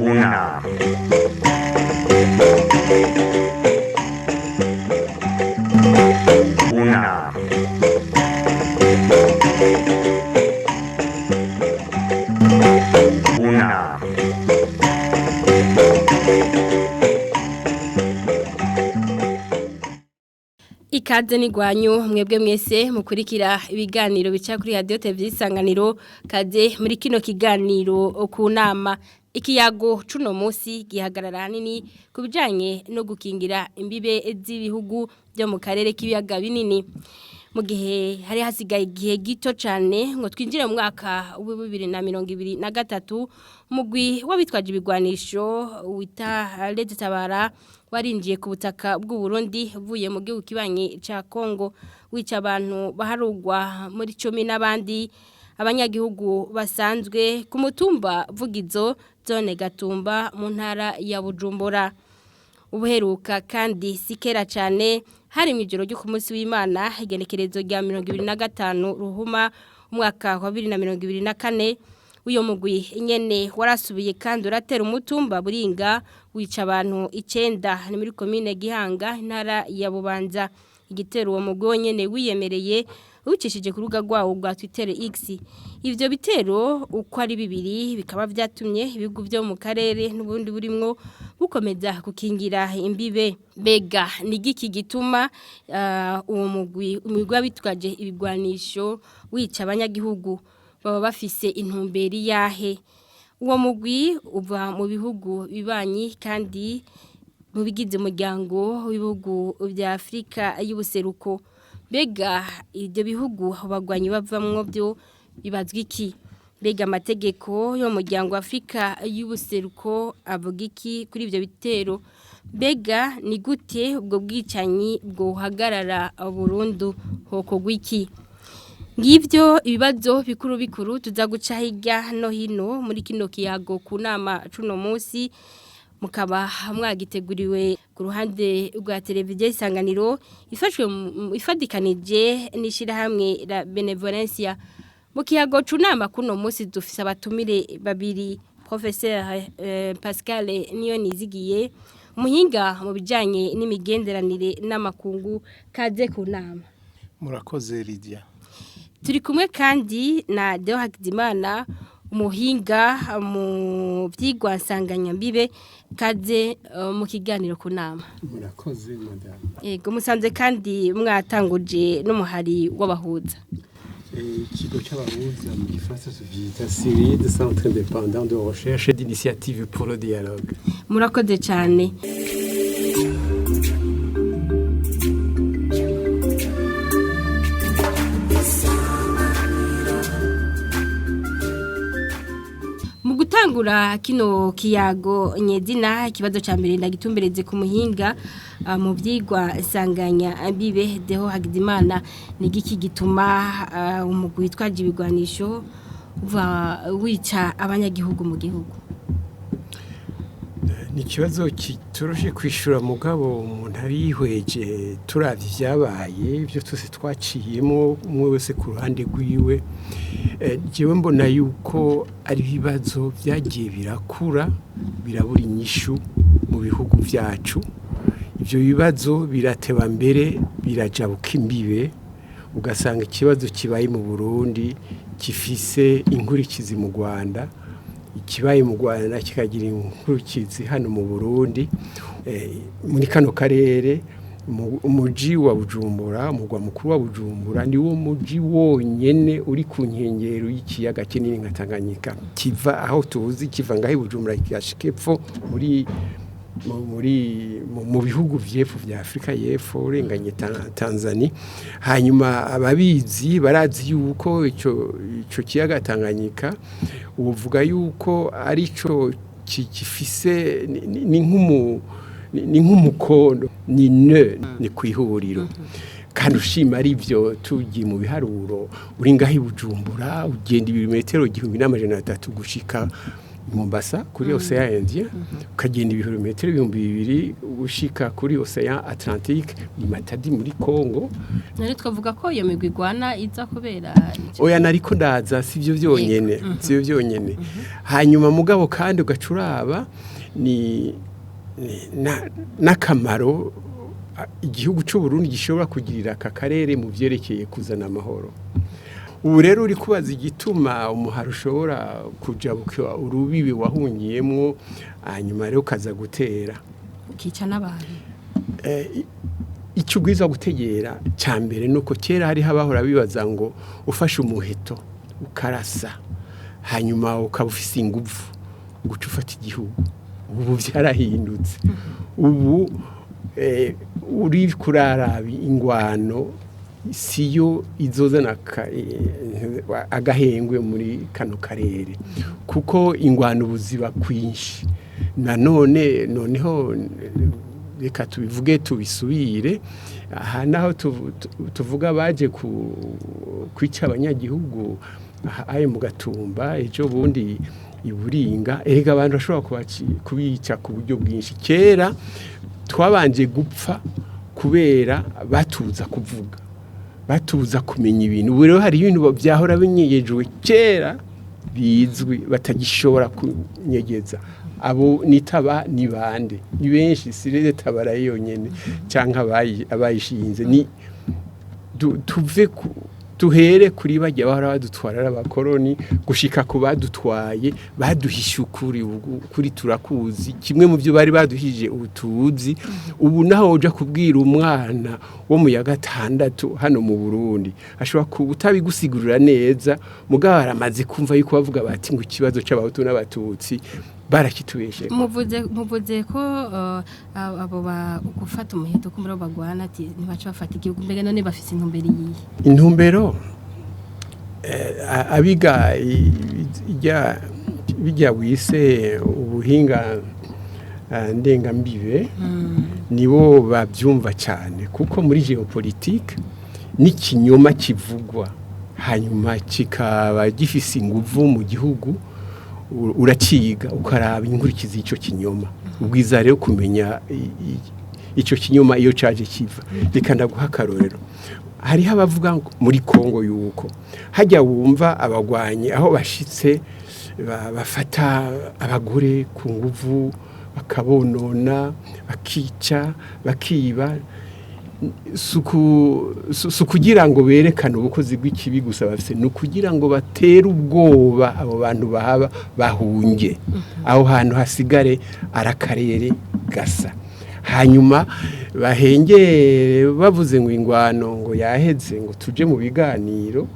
Una. Una. Una. Ikaze ni gwanyu mwebwe mwese mukurikira ibiganiro bica kuri radio televiziyo isanganiro kaze muri kino kiganiro ku nama ikiyago cuno munsi gihagarara hanini kubijanye no gukingira imbibe z'ibihugu byo mu karere k'ibiyaga binini mu gihe hari hasigaye igihe gito cyane ngo twinjire mu mwaka wa 2023 umurwi w'abitwaje ibirwanisho witwa Red Tabara warinjiye ku butaka bw'Uburundi uvuye mu gihugu kibanyi ca Kongo wica abantu baharugwa muri 10 n'abandi abanyagihugu basanzwe ku mutumba vugizo zone Gatumba mu ntara ya Bujumbura ubuheruka kandi sikera cyane hari mu ijoro ryo ku munsi w'Imana igenekerezo rya 2025 ruhuma umwaka wa 2024 uyo mugwi nyene warasubiye kandi uratera umutumba buringa wica abantu 9 ni muri commune Gihanga ntara ya Bubanza igitero uwo mugwi nyene wiyemereye ucishije ku rubuga rwawo rwa Twitter X ivyo bitero uko ari bibiri bikaba vyatumye ibihugu byo mu karere n'ubundi burimwo bukomeza kukingira imbibe Mbega ni giki gituma uwo mugwi w'abitwaje ibirwanisho wica abanyagihugu baba bafise intumberi yahe uwo mugwi uva mu bihugu bibanyi kandi mu bigize umuryango w'ibihugu bya Afrika y'ubuseruko Mbega ibyo bihugu barwanyi bavamwo byo bibazwa iki Mbega amategeko yo mu muryango wa Afrika y'ubuseruko avuga iki kuri ibyo bitero Mbega ni gute ubwo bwicanyi bwo hagarara burundu hokogwa iki Ngivyo ibibazo bikuru tuzaguca hirya no hino muri kino kiyago ku nama cuno munsi mukaba mwagiteguriwe ku ruhande rwa televiziyo isanganiro ifadikanije nishira hamwe la benevolencia mu kiyago cunama kuno munsi dufise abatumire babiri professeur Pascal Niyonizigiye umuhinga mu bijanye n'imigenderanire n'amakungu kaze ku nama murakoze Lydia turi kumwe kandi na Deo Hakizimana umuhinga mu vyigwa nsanganyambibe kaze mu kiganiro ku nama murakoze madame yego musanze kandi mwatanguje n'umuhari w'abahuza ikigo cy'abahuza mu gifaransa vyita série de centres indépendants de recherche et d'initiative pour le dialogue murakoze cyane gutangura kino kiyago nyezina ikibazo ca mbere ndagitumbereze ku muhinga mu vyigwa sanganya bibe Deo Hakizimana ni giki gituma umugwi witwaje ibirwanisho wica abanyagihugu mu gihugu ni ikibazo kitoroshe kwishura mugabo umuntu arihweje turavye vyabaye ibyo twese twaciyemo umwe wese ku ruhande rwiwe jewe mbona yuko ari ibibazo vyagiye birakura birabura inyishu mu bihugu vyacu ivyo bibazo birateba mbere birajabuka imbibe ugasanga ikibazo kibaye mu Burundi gifise inkurikizi mu Rwanda ikibaye mu Rwanda kikagira inkurikizi hano mu Burundi muri kano karere umuji wa Bujumbura umugwa mukuru wa Bujumbura ni wo muji wonyene uri ku nkengero y'ikiyaga kinini nka Tanganyika kiva aho tuzi kiva ngaho i Bujumbura kigashikepfo mu bihugu vy'epfo vya Afrika y'epfo urenganye Tanzania hanyuma ababizi barazi yuko ico kiyaga Tanganyika uvuga yuko arico kifise ni nk'umukondo ni kwihuriro kandi ushima ari byo tugiye mu biharuro uri ngaho i Bujumbura ugenda ibirometero 1300 gushika Mombasa kuri Ocean Indien ukagenda ibirometero 2000 ushika kuri Ocean Atlantique ni Matadi muri Congo. Nari twavuga ko iyo migwi igwana iza kubera oya nariko ndaza sivyo vyonyene hanyuma mugabo kandi ugacuraba ni nakamaro igihugu cy'u Burundi gishobora kugirira aka karere mu vyerekeye kuzana amahoro. Ubu rero uri kubaza igituma umuharo ushobora kujabuka urubibi wahungiyemwo hanyuma rero kaza gutera ukica n'abantu. Icyo ugwiza gutegera cyambere nuko kera hari habahora bibaza ngo ufashe umuheto ukarasa hanyuma ukabufisa ingufu guca ufata igihugu. Ubu byarahindutse. Ubu uri kurarabi ingwano siyo izozana agahengwe muri kano karere kuko ingwano buziba kwinshi noneho reka tubivuge tubisubire aha naho tuvuga baje kwica abanyagihugu ayo mu Gatumba ejo bundi iburinga erega abantu bashobora kubica ku buryo bwinshi. Kera twabanje gupfa kubera batuza kuvuga batuza kumenya ibintu. Ubu rero hari ibintu byahora binyegejwe kera bizwi batagishobora kunyegeza. Abo nitaba ni bande ni benshi si Red Tabara yonyene canka abayishinze ni tuve tuhere kuri bajya bahora badutwara abakoroni gushika ku badutwaye baduhisha kuri turakuzi kimwe mu byo bari baduhije ubutuzi. Ubu naho uja kubwira umwana wo mu ya gatandatu hano mu Burundi ashobora kutabigusigurira neza mugabo aramaze kumva yuko bavuga bati ngo ikibazo c'abahutu n'abatutsi barakitubeshe. Muvuze ko abo gufata umuheto ko muri bagwana ati ntibaca bafata igihugu. Mbega none bafise intumbero yihe? Intumbero abiga bijya wise ubuhinga ndengambibe nibo babyumva cyane kuko muri geopolitique n'ikinyoma kivugwa hanyuma kikaba gifise inguvu mu gihugu uraciga ukaraba inkurikizi ico kinyoma. Ubwiza rero kumenya ico kinyoma iyo caje kiva. Reka ndaguha akarorero. Hari abavuga muri Kongo yuko hajya wumva abagwanyi aho bashitse bafata abagore ku nguvu bakabonona bakica bakiba kugira ngo berekane ubukozi bw'ikibi gusa bafise no kugira ngo batere ubwoba abo bantu bahaba bahunge aho hantu hasigare arakarere gasa hanyuma bahengere bavuze ngo ingwano ngo yaheze ngo tuje mu biganiro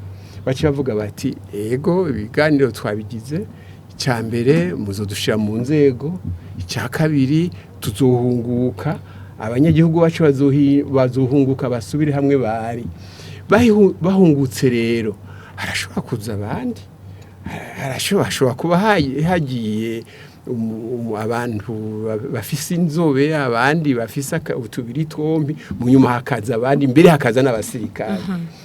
baci bavuga bati ego ibiganiro twabigize icyambere muzodushira mu nzego icya kabiri tuzohunguka abanyagihugu bacu bazohunguka basubire hamwe bari bahungutse rero arashobora kuza abandi arashobora kuba hagiye abantu bafise inzobe abandi bafise utubiri twombi mu nyuma hakaza abandi mbere hakaza n'abasirikare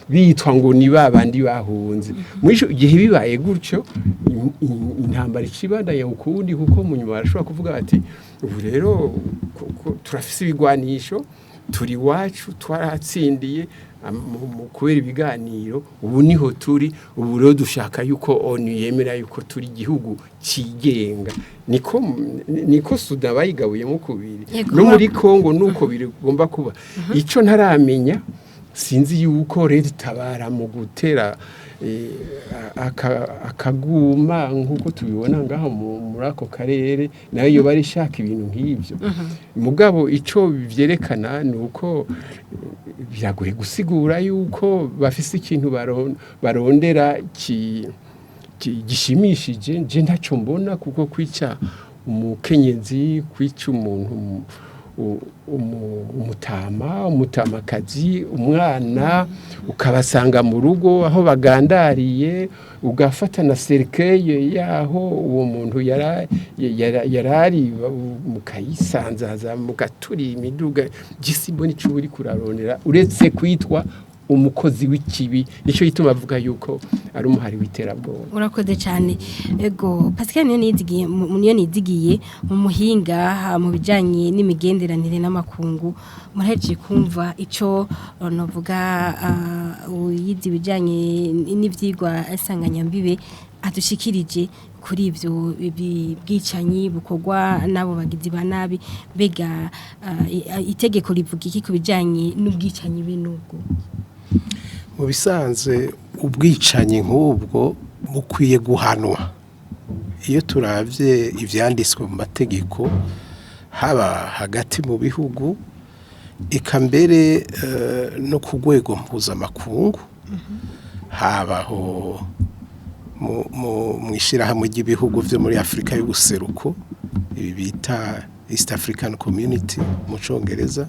bitwa ngo ni babandi bahunze mwisho gihe bibaye gutyo intambara icibandanya ukundi kuko mu nyuma arashobora kuvuga ati ubu rero turafise ibirwanisho turi wacu twaratsindiye mu kubera ibiganiro ubu niho turi ubu rero dushaka yuko ONU yemera yuko turi igihugu cigenga niko Sudan bayigabuyemo kubiri no muri Congo nuko birigomba kuba ico ntaramenya sinzi yuko Red Tabara mu gutera akaguma nkuko tubibona ngaho muri ako karere nayo yo bari shaka ibintu nk'ivyo mugabo ico bivyerekana nuko biragoye gusigura yuko bafise ikintu barondera gishimishije je ntaco mbona kuko kwica umukenyezi kwica umuntu umutamakazi umwana ukabasanga mu rugo aho bagandariye ugafata na cercueil yaho uwo muntu yarari mukayisanzaza mugaturi imiduga gisimboni cuburi kurarondera uretse kwitwa umukozi w'ikibi nico gituma avuga yuko ari umuhari w'iterabwoba. Urakoze cyane ego Pascal niyo nizigiye mu muhinga mu bijanye n'imigenderanire n'amakungu muraje kumva ico novuga uyizi bijanye n'ivyigwa asanganyambibe adushikirije kuri ivyo bwicanyi bukorwa nabo bagizi ba nabi Mbega itegeko rivuga iki kubijanye n'ubwicanyi binubwo mu bisanzwe ubwicanyi nk'ubwo bukwiye guhanwa iyo turavye ivyanditswe mu mategeko haba hagati mu bihugu eka mbere no ku rwego mpuzamakungu habaho mu ishirahamwe ry'ibihugu vyo muri Afrika y'ubuseruko ibi bita East African Community mu Congereza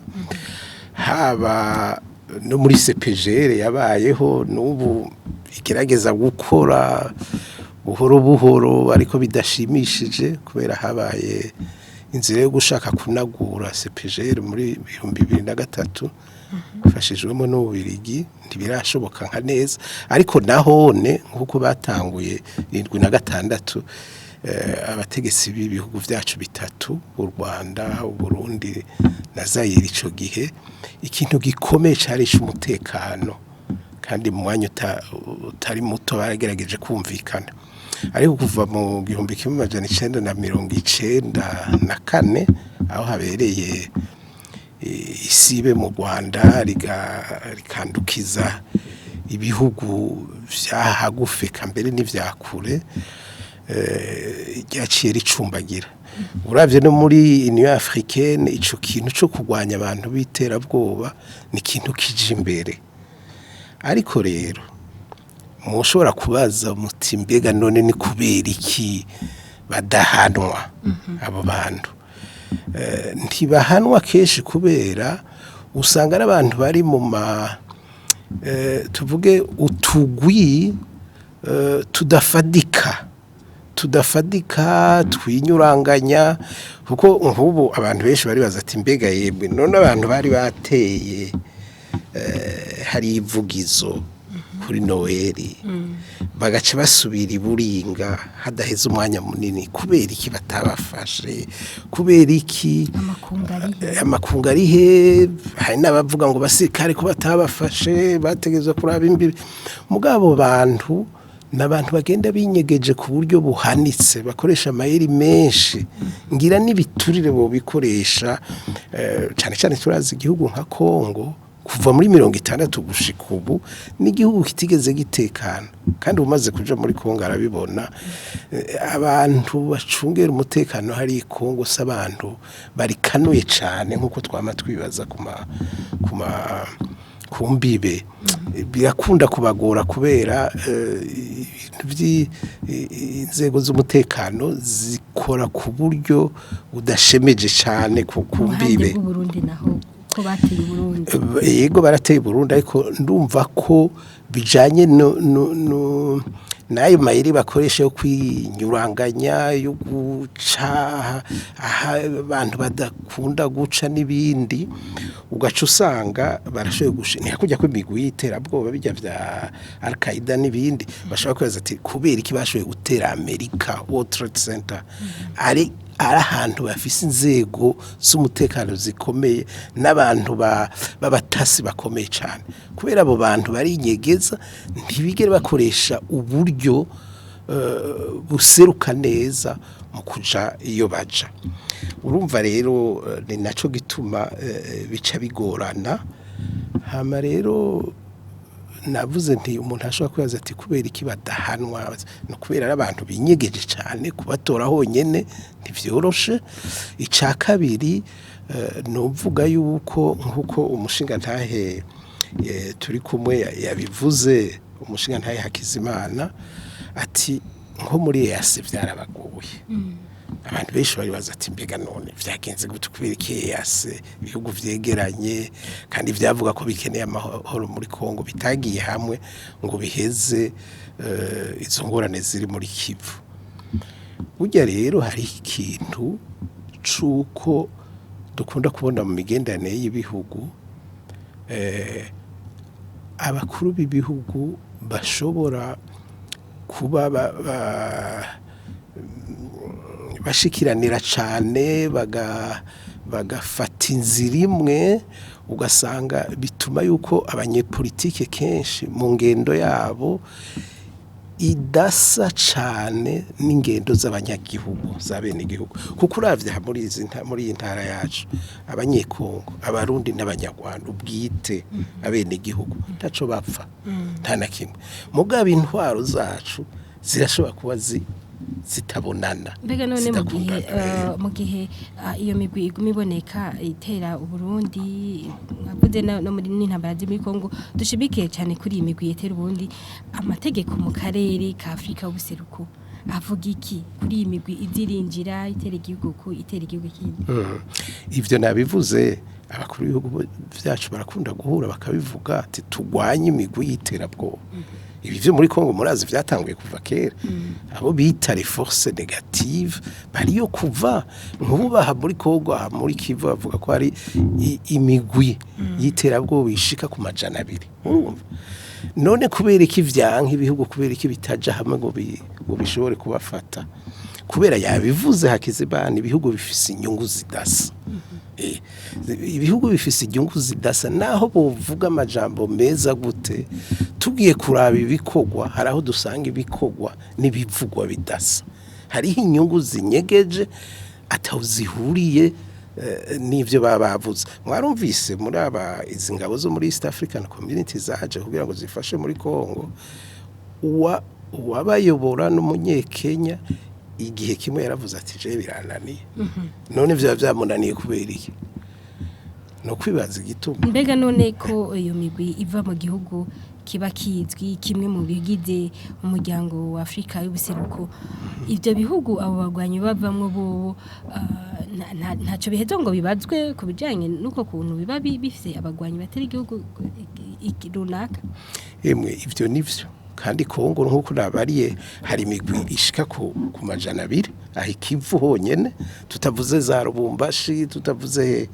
haba no muri CPGR yabayeho n'ubu igerageza gukora buhoro buhoro ariko bidashimishije kubera habaye inzira yo gushaka kunagura CPGR muri 2003 gufashijwemo n'Ububirigi ntibirashoboka nka neza ariko nahone nkuko batanguye 76 abategetsi b'ibihugu vyacu bitatu u Rwanda Uburundi na Zaire ico gihe ikintu gikomeye carisha umutekano kandi mu mwanya utari muto baragerageje kumvikana ariko kuva mu 1994 aho habereye isibe mu Rwanda rikandukiza ibihugu vyahagufe kambere n'ivyakure ryaciye ricumbagira uravye no muri Union Africaine ico kintu cyo kugwanya abantu biterabwoba ni kintu kije imbere ariko rero mushobora kubaza muti mbega none ni kubera iki badahanwa abo bantu ntibahanwa keshi kubera usanga ari abantu bari mu tuvuge utugwi tudafadika twinyuranganya kuko nk'ubu abantu benshi bari baza ati mbega yebwe none abantu bari bateye hari ivugizo kuri Noeli bagaca basubira iburinga hadaheze umwanya munini kubera iki batabafashe kubera iki amakunga ari he hari n'abavuga ngo basirikare ko batabafashe bategezwe kuraba imbibi mugabo bantu n'abantu bagenda binyegeje ku buryo buhanitse bakoresha amayeri menshi ngira n'ibiturire bo bikoresha cyane cyane turazi igihugu nka Kongo kuva muri 60 gushika ubu n'igihugu kitigeze gitekana kandi umaze kuja muri Kongo arabibona abantu bacungera umutekano hari Kongo s'abantu barikanuye cyane nkuko twama twibaza kumbibe birakunda kubagora kubera inzego z'umutekano zikora ku buryo udashemeje cyane kumbibe Burundi naho ko bateye Burundi yego barateye Burundi ariko ndumva ko bijanye nayo mayiri bakoresha yo kwinyuranganya yo guca abantu badakunda guca n'ibindi ugaca usanga barashoye gushina kujya kw'imigwi y'iterabwoba bijya vya Al-Qaeda n'ibindi bashaka kweza ati kubera iki bashoye gutera America World Trade Center ari ahantu bafise inzego z'umutekano zikomeye n'abantu babatasi bakomeye cyane kubera abo bantu bari inyegeza ntibigere bakoresha uburyo buseruka neza mu kuja iyo baja urumva rero ni naco gituma bica bigorana hama rero navuze nti umuntu ashobora kwibaza ati kubera iki badahanwa no kubera abantu binyegeje cyane kubatora honyene ntivyoroshe ica kabiri novuga yuko nkuko umushinga ntahe turi kumwe yabivuze umushinga ntahe Hakizimana ati nko muri yase vyarabagoye abantu benshi bari baza ati mbega none vyagenze gute kubera iki yase ibihugu vyegeranye kandi vyavuga ko bikeneye amahoro muri Kongo bitagiye hamwe ngo biheze izo ngorane ziri muri Kivu burya rero hari ikintu cuko dukunda kubona mu migendanire y'ibihugu abakuru b'ibihugu bashobora kuba bashikiranira cyane bagafata inzira imwe ugasanga bituma yuko abanyepolitike kenshi mu ngendo yabo idasa cyane n'ingendo z'abanyagihugu za bene igihugu kuko uravye muri iyi ntara yacu abanyekongo abarundi n'abanyarwanda ubwite abene igihugu ntaco bapfa nta na kimwe mugabo intwaro zacu zirashobora kuba zitabonana. Mbega none mu gihe iyo migwi iguma iboneka itera Uburundi avuze no muri n'intambara muri Kongo dushibikiye cyane kuri iyi migwi itera Uburundi amategeko mu karere ka Afrika y'ubuseruko avuga iki kuri iyi migwi izirinjira itera igihugu ku itera igihugu kindi. Ivyo nabivuze abakuru b'ibihugu vyacu barakunda guhura bakabivuga ati tugwanye imigwi y'iterabwoba. Ibi vyo muri Kongo murazi vyatanguye kuva kera abo bita les forces négatives bariyo kuva nkububaha muri Kongo muri Kivu bavuga ko ari imigwi y'iterabwoba ishika ku majana 2 urumva none kubera iki vyanka ibihugu kubera iki bitaja hamwe ngo bishobore kubafata kubera yabivuze Hakizimana ibihugu bifise inyungu zidasa ibihugu bifise inyungu zidasa naho bovuga amajambo meza gute tugiye kuraba ibikogwa haraho dusanga ibikogwa n'ibivugwa bidasa hariho inyungu zinyegeje atawuzihuriye n'ivyo babavuze mwarumvise muri aba izi ngabo zo muri East African Community zaje kugira ngo zifashe muri Kongo uwabayobora n'umunyekenya igihe kimwe yaravuze ati je birananiye none vyamunaniye kubera iki no kwibaza igituma. Mbega none ko iyo migwi iva mu gihugu kiba kizwi kimwe mu bigize umuryango wa Afrika y'ubuseruko ivyo bihugu abo barwanyi bavamwo bo ntaco bihezo ngo bibazwe ku bijanye nuko kuntu biba bifise abagwanyi batera igihugu runaka. Emwe ivyo nivyo kandi Kongo nkuko nabariye hari imigwi ishika ku majana 2 aho Kivu honyene tutavuze za Rubumbashi tutavuze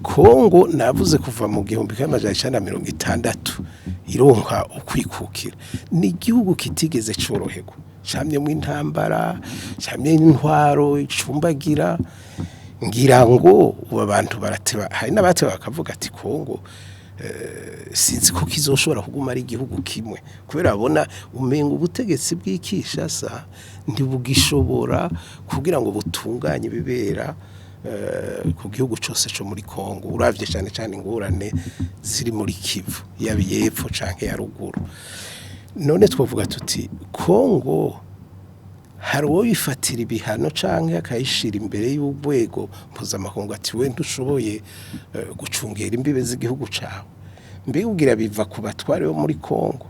Kongo navuze kuva mu 1960 ironka ukwikukira ni igihugu kitigeze coroherwa camye mu intambara camye n'intwaro icumbagira ngira ngo ubu abantu barateba hari n'abateba bakavuga ati Kongo sinzi ko kizoshobora kuguma ari igihugu kimwe kubera abona umenga ubutegetsi bw'ikishasa ntibugishobora kugira ngo butunganye bibera ku gihugu cyose cyo muri Kongo uravye cyane cyane ingorane ziri muri Kivu yabiyepfo canke ya ruguru none twavuga tuti Kongo hari uwo bifatira ibihano canke akayishira imbere y'ubwego mpuzamakungu ati we ntushoboye gucungera imbibe z'igihugu cawe mbe ugira biva ku batware bo muri Kongo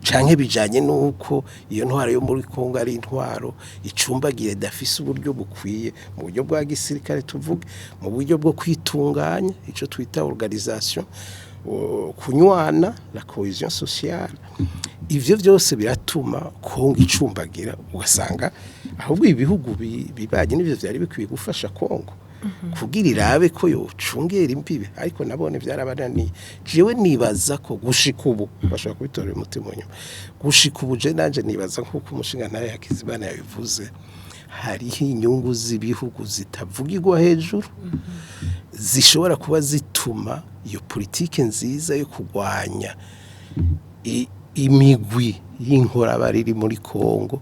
canke bijanye nuko iyo ntwaro yo muri Kongo ari intwaro icumbagiye dafise uburyo bukwiye mu buryo bwa gisirikare tuvuge mu buryo bwo kwitunganya ico twita organisation kunywana la cohésion sociale ivyo byose biratuma Kongo icumbagira ugasanga ahubwo ibihugu bibanyi nivyo vyari bikwiye gufasha Kongo kugira irabe ko yocungera imbibe ariko nabone byarabananiye jewe nibaza ko gushika ubu bashaka kubitorera umutima nyuma gushika ubu je nanje nibaza nkuko umushinga naye Hakizimana yabivuze hariho inyungu z'ibihugu zitavugirwa hejuru zishobora kuba zituma iyo politike nziza yo kugwanya imigwi y'inkora bariri muri Kongo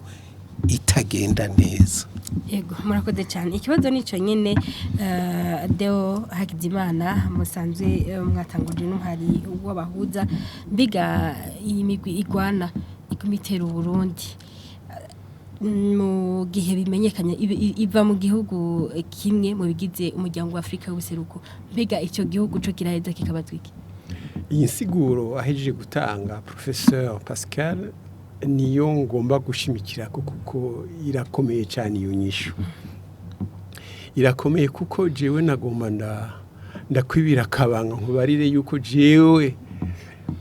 itagenda neza. Yego murakoze cyane ikibazo nico nyene Deo Hakizimana musanzwe mwatanguje n'uhari w'abahuza Mbega iyi migwi igwana ikumitera Uburundi mu gihe bimenyekanye iva mu gihugu kimwe mu bigize umuryango wa Afrika y'ubuseruko Mbega ico gihugu cyo kiraheza kikabazwiki. Iyi siguro ahejeje gutanga Professeur Pascal niyo ngomba gushimikira kuko irakomeye cyane iyo nyishu irakomeye kuko jewe nagomba ndakwibira kabanga nkubarire yuko jewe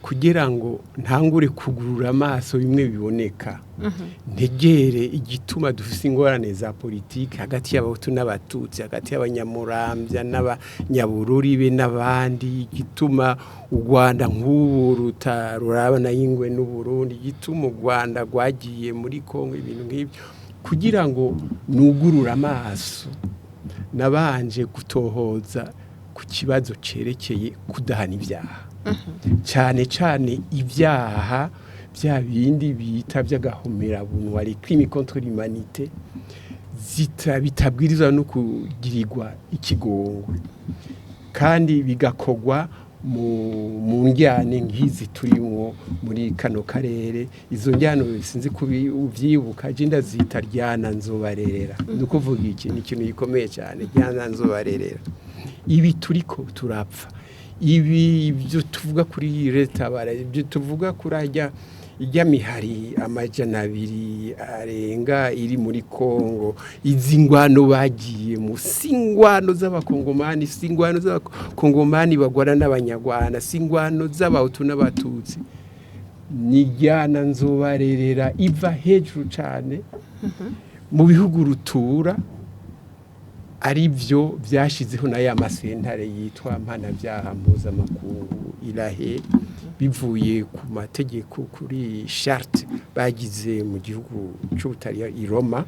kugira ngo ntangure kugurura amaso bimwe biboneka ntegere igituma dufise ingorane za politiki hagati y'abahutu n'abatutsi hagati y'abanyamurambya n'abanyabururi be n'abandi igituma u Rwanda nk'ubu rutarabana y'ingwe n'Uburundi igituma u Rwanda rwagiye muri Kongo ibintu nk'ibyo kugira ngo nugurura amaso nabanje gutohoza ku kibazo cerekeye kudahana ibyaha cyane cyane ibyaha bya bindi bita by'agahomera bunwa les crimes contre l'humanité bitabwirizwa no kugirirwa ikigongwe kandi bigakogwa mu njyane nk'izi turimo muri kano karere izo njyano sinzi kubyibuka jinda zita ryana nzobarerera nukuvuga iki ni ikintu gikomeye cyane ryana nzobarerera ibi turiko turapfa ibi byo tuvuga kuri Red Tabara ibyo tuvuga kuri ijya mihari amajana abiri arenga iri muri Kongo izi ngwano bagiye mu singwano z'abakongomani singwano z'abakongomani bagwana n'abanyarwanda singwano z'abahutu n'abatutsi nijyana nzobarerera iva hejuru cyane mu bihugu rutura ari byo byashizeho na ya masentare yitwa mpanabyaha mpuzamakungu irahe bivuye ku mategeko kuri charte bagize mu gihugu cy'Ubutaliya i Roma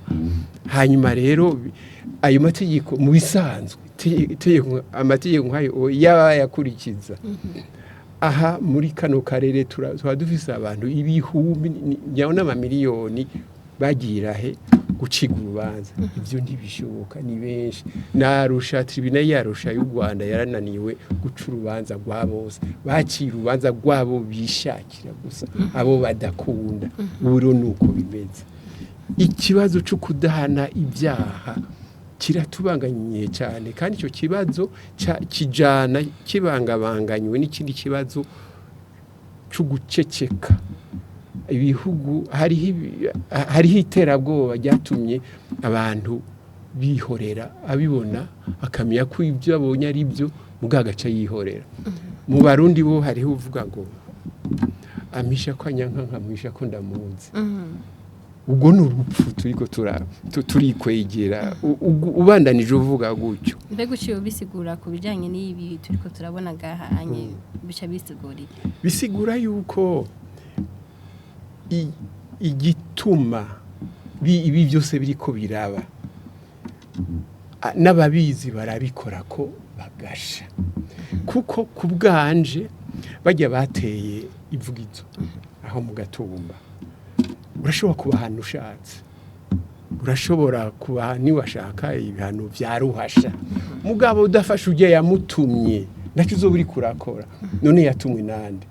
hanyuma rero ayo mategeko mu bisanzwe amategeko nk'ayo yakurikiza aha muri kano karere tuba dufise abantu ibihumbi n'amamiliyoni bagirahe guciga urubanza ibyo ntibishoboka ni benshi narusha tribunal yarusha y'u Rwanda yarananiwe guca urubanza rwa bose baciye urubanza rwabo bishakira gusa abo badakunda buro nuko bimeze ikibazo cyo kudahana ibyaha kiratubanganye cyane kandi icyo kibazo kijana kibangabanganywe n'ikindi kibazo cyo guceceka ibihugu hariho iterabwoba ryatumye abantu bihorera abibona akamenya ko ibyo abonye ari byo mugagaca yihorera mu Barundi bo hariho uvuga ngo amisha ko nyanka nkamisha ko ndamunzi ubwo n'urupfu turiko turikwegera ubandanije uvuga gutyo mbega uciye bisigura ku bijanye n'ibi turiko turabona gahanye bica bisigura yuko igituma ibi byose biriko biraba n'ababizi barabikora ko bagasha kuko kubwanje bajya bateye ivugizo aho mu gatumba urashobora kuba ahantu ushatse urashobora kuba niwashaka ibihano bya ruhasha mugabo udafashe ujye yamutumye nacyo uzo buri kurakora none yatumwe nande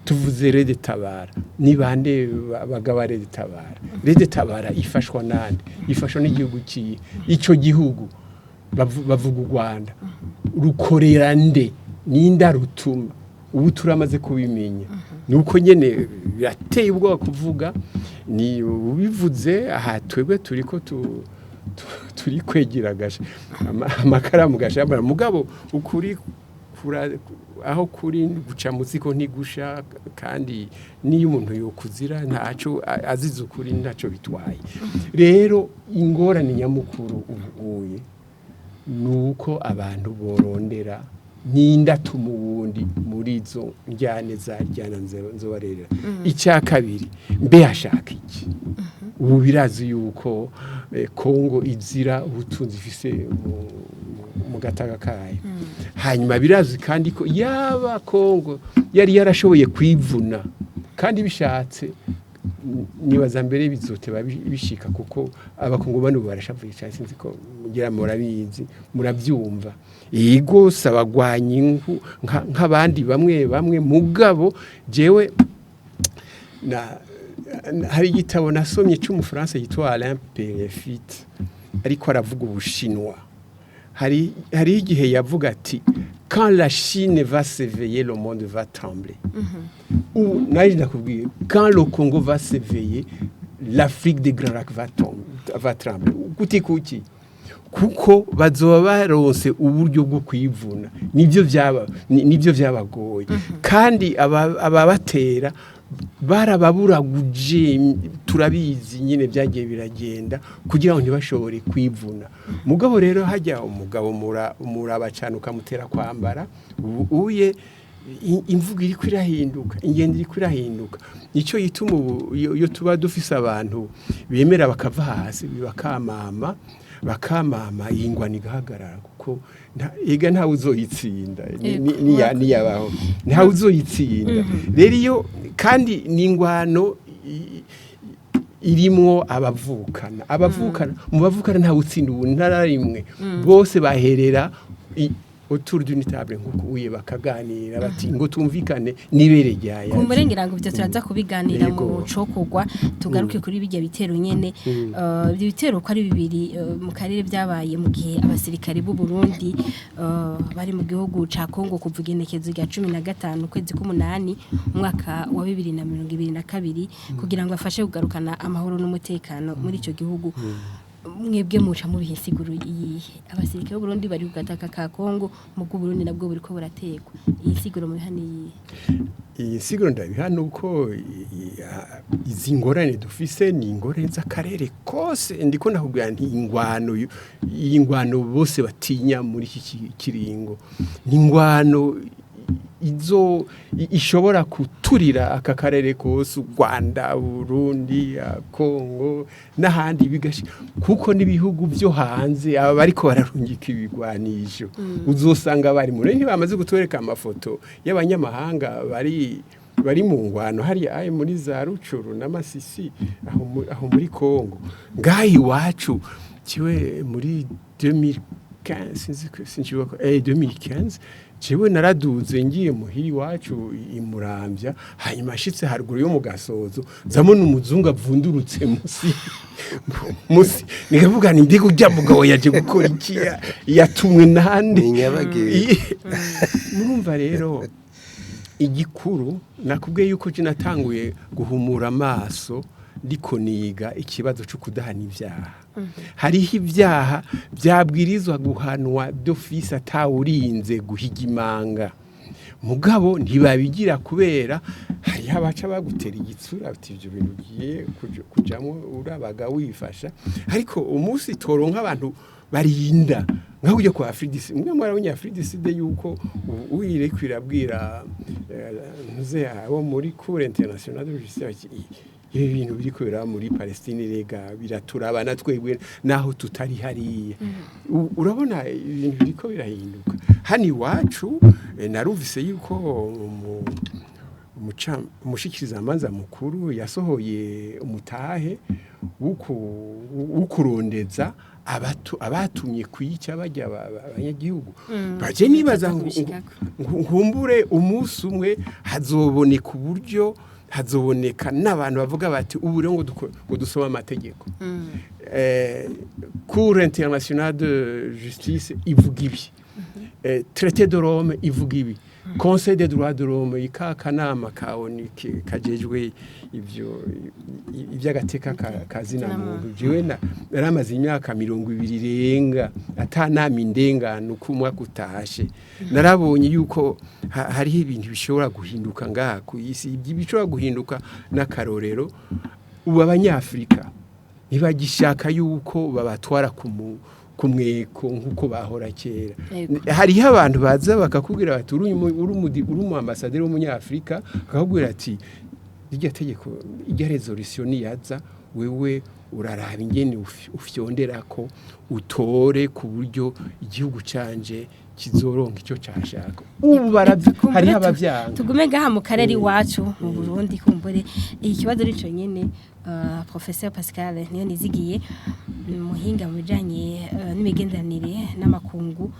tuvuze Red Tabara ni bande bagaba Red Tabara Red Tabara ifashwa nande ifashwa n'igihugu ico gihugu bavuga u Rwanda rukorera nde ninda rutuma ubu turamaze kubimenya nuko nyene yateye ubwo kuvuga ni ubivuze aha twebwe turiko turi kwegiragasha amakaramu gashambara mugabo ukuri aho kuri guca muziko ntigusha kandi niyo umuntu yokuzira ntaco azize ukuri ntaco bitwaye rero ingorane nyamukuru ubuye nuko abantu borondera ninda tumubundi muri izo njyane za ryana nzobarerera icya kabiri mbe yashaka iki ubu birazi yuko Kongo izira ubutunzi ifise mu gataga kayo hanyuma birazi kandi ko yaba Kongo yari yarashoboye kwivuna kandi bishatse nibaza mbere bizote bishika kuko abakongomani barashavuye cyane sinzi ko mugira murabizi murabyumva yego sabagwanyi nk'abandi bamwe mugabo jewe hari igitabo nasomye cy'umufaransa yitwa Alain Perefit ariko aravuga ubushinwa hari igihe yavuga ati quand la Chine va s'éveiller le monde va trembler ou naje nakubwiye quand le Congo va s'éveiller l'Afrique des Grands Lacs va trembler kuki kuko bazoba baronse uburyo bwo kwivuna nibyo byabagoye kandi ababatera barababuraguje turabizi nyine byagiye biragenda kugira ngo ntibashobore kwivuna mugabo rero hajya umugabo murabacana ukamutera kwambara uye imvugo iri kwirahinduka ingendo iri kwirahinduka nicyo yituma iyo tuba dufise abantu bemera bakava hasi bakamama ingwani gahagarara kuko ega ntawe uzoyitsinda niyabaho ntawe uzoyitsinda rero iyo kandi n'ingwano irimwo abavukana mu bavukana ntawe utsinda ubu ntara rimwe bose baherera autour d'une table nkuko uye bakaganira bati ngo tumvikane nibere ryaye ku murengera ngo byo turaza kubiganira mu cokogwa tugaruke kuri bijya bitero nyene ibyo bitero ko ari bibiri mu karere byabaye mu gihe abasirikare b'u Burundi bari mu gihugu ca Kongo kuva igenekezo rya 15 kwezi k'umunani umwaka wa 2022 kugira ngo afashe kugarukana amahoro n'umutekano muri ico gihugu mwebwe muca mu bihesiguro abasirikare b'u Burundi bari kugataka ka Kongo mu Burundi nabwo buriko buratekwa iyi siguro muri hani iyi siguro ndabihana uko izi ngorane dufise ni ingorane z'akarere kose ndiko nakubwira nti ingwano bose batinya muri iki kiringo ni ingwano ishobora kuturira aka karere kose u Rwanda Burundi Kongo n'ahandi bigashi kuko n'ibihugu byo hanze aba bariko bararungika ibirwanisho uzosanga bari muri ntibamaze gutwereka amafoto y'abanyamahanga bari mu ngwano hari aye muri za Rucuru n'Amasisi aho muri Kongo ngahi wacu kiwe muri 2015 Jewe naraduze ngiye muhiri wacu imurambya hanyuma ashitse haruguru yo mu gasozo zamone umuzungu avundurutse musi nikavuga ni ndi kujya mugabo yaje gukora iki yatumwe nande nyabagire murumva rero igikuru nakubwiye yuko natanguye guhumura amaso ndiko niga ikibazo cyo kudahana ibyaha hariho ibyaha byabwirizwa guhanwa d'office atawurinze guhigimanga mugabo ntibabigira kubera hari abaca bagutera igitsura ati ibyo bintu giye kujamo urabaga wifasha ariko umunsi toronka abantu barinda ngaho ujye kwa Afrika mwe mwarabonye Afrika yuko uwire kwirabwira ntuze abo muri Cour internationale de justice ibintu biri kubera muri Palestine rega biraturabana twebwe naho tutari hariya urabona ibintu biriko birahinduka hani wacu naruvise yuko umushikiriza amanza mukuru yasohoye umutahe ukurondeza abatumye kwica bajya abanyagihugu baje nibaza ngumbure umunsi umwe hazoboneka uburyo hazoboneka n'abantu bavuga bati ubure ngo dusoma amategeko Cour internationale de justice ivuga ibi traité de Rome ivuga ibi Conseil des droits de l'homme ikakanama kaoni kajejwe ivyo ivyagateka kazina muntu jewe naramaze imyaka 20 renga atanama indengano kumwa kutashe narabonye yuko hari ibintu bishobora guhinduka ngaha ku isi bishobora guhinduka n'akarorero ubu abanyafrika ntibagishaka yuko babatwara kumweko nkuko bahora kera hariho abantu baza bakakubwira bati uri mu ambassadeur w'umunyafrika akakubwira ati irya tegeko irya resolution yaza wewe uraraba ingene ufyondera ko utore ku buryo igihugu canje kizoronka icyo cyashaka ubu hari abavyanga tugume gaha mu karere iwacu mu Burundi kumbure ikibazo rico nyene Professeur Pascal niyo nizigiye muhinga mu bijanye n'imigenderanire n'amakungu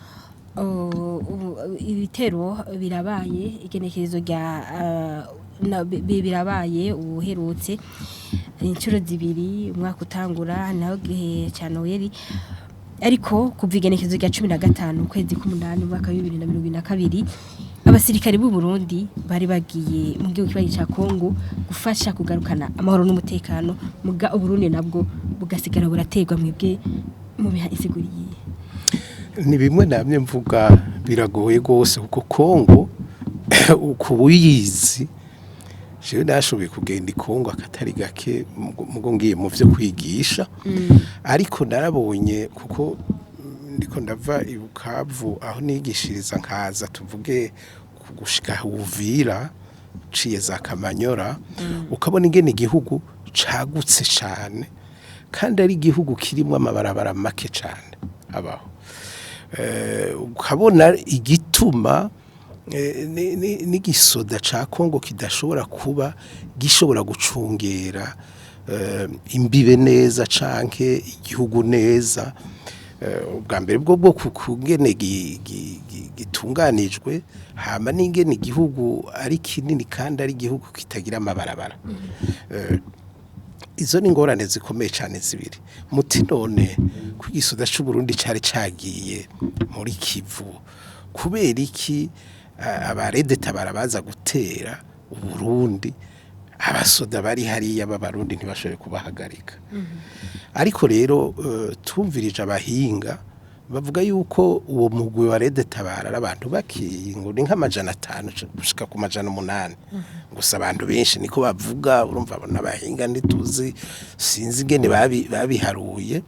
ibitero birabaye igenekerezo rya birabaye uherutse inshuro zibiri umwaka utangura naho gihe cyane weri ariko kuva igenekerezo rya 15 kwezi k'umunani umwaka wa 2022 abasirikare b'u Burundi bari bagiye mu gihugu kibaye ca Kongo gufasha kugarukana amahoro n'umutekano muga Uburundi nabwo bugasigara burategwa mwebwe mu biha isiguriye ni bimwe namye mvuga biragoye gose kuko Kongo ukubuyizi jewe nashoboye kugenda ikongo akatari gake mugo ngiye mu vyo kwigisha ariko narabonye kuko ndiko ndava ibukavu aho nigishiriza nkaza tuvuge gushika Uvira ciye za Kamanyora ukabona ingene igihugu cagutse cyane kandi ari igihugu kirimo amabarabara make cyane abaho ukabona igituma n'igisoda ca Kongo kidashobora kuba gishobora gucungera imbibe neza canke igihugu neza ubwa mbere bwo kugene gitunganijwe hama n'ingene igihugu ari kinini kandi ari igihugu kitagira amabarabara izo ni ingorane zikomeye cyane zibiri muti none ku gisoda c'u Burundi cari cagiye muri Kivu kubera iki aba Red Tabara baza gutera Uburundi abasoda bari hariya b'abarundi ntibashoboye kubahagarika ariko rero tumvirije abahinga bavuga yuko uwo mugwi wa Red Tabara abantu bakiye ngo ni nk'amajana 5 gushika ku majana 8 gusa abantu benshi niko bavuga urumva abona abahinga ntituzi sinzi ingene babiharuye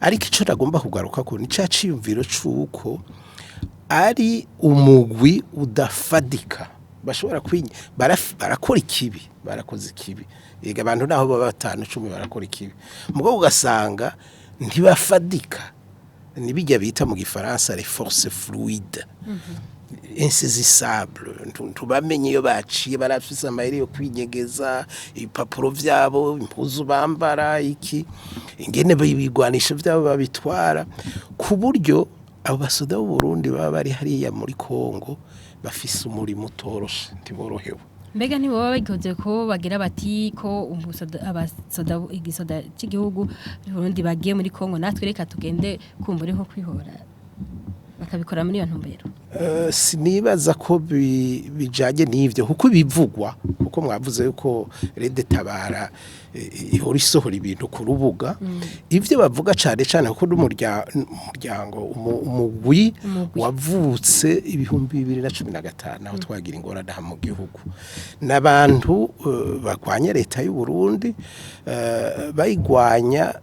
ariko ico nagomba kugaruka ko ni caciyumviro cuko ari umugwi udafadika bashobora barakora ikibi barakoze ikibi yega abantu naho baba 5-10 barakora ikibi mugo ugasanga ntibafadika nibijya bita mu gifaransa les forces fluides insaisissable ntubamenye iyo baciye barafise amayeri yo kwinyegeza ibipapuro vyabo impuzu bambara iki ingene ibirwanisho vyabo babitwara ku buryo abo basoda b'u Burundi baba bari hariya muri Kongo bafise umurimo utoroshe ntiborohewe mbega nibo baba bagize ko bagira bati ko abasoda igisoda cy'igihugu Burundi bagiye muri Kongo natwe reka tugende kumbure nko kwihora bakabikora muri iyo ntumbero sinibaza ko bijanye n'ivyo kuko bivugwa kuko mwavuze yuko Red Tabara ihora isohora ibintu ku rubuga ivyo bavuga cyane cyane kuko n'umuryango umurwi wavutse 2015 aho twagira ingorane mu gihugu n'abantu bagwanya leta y'u Burundi bayigwanya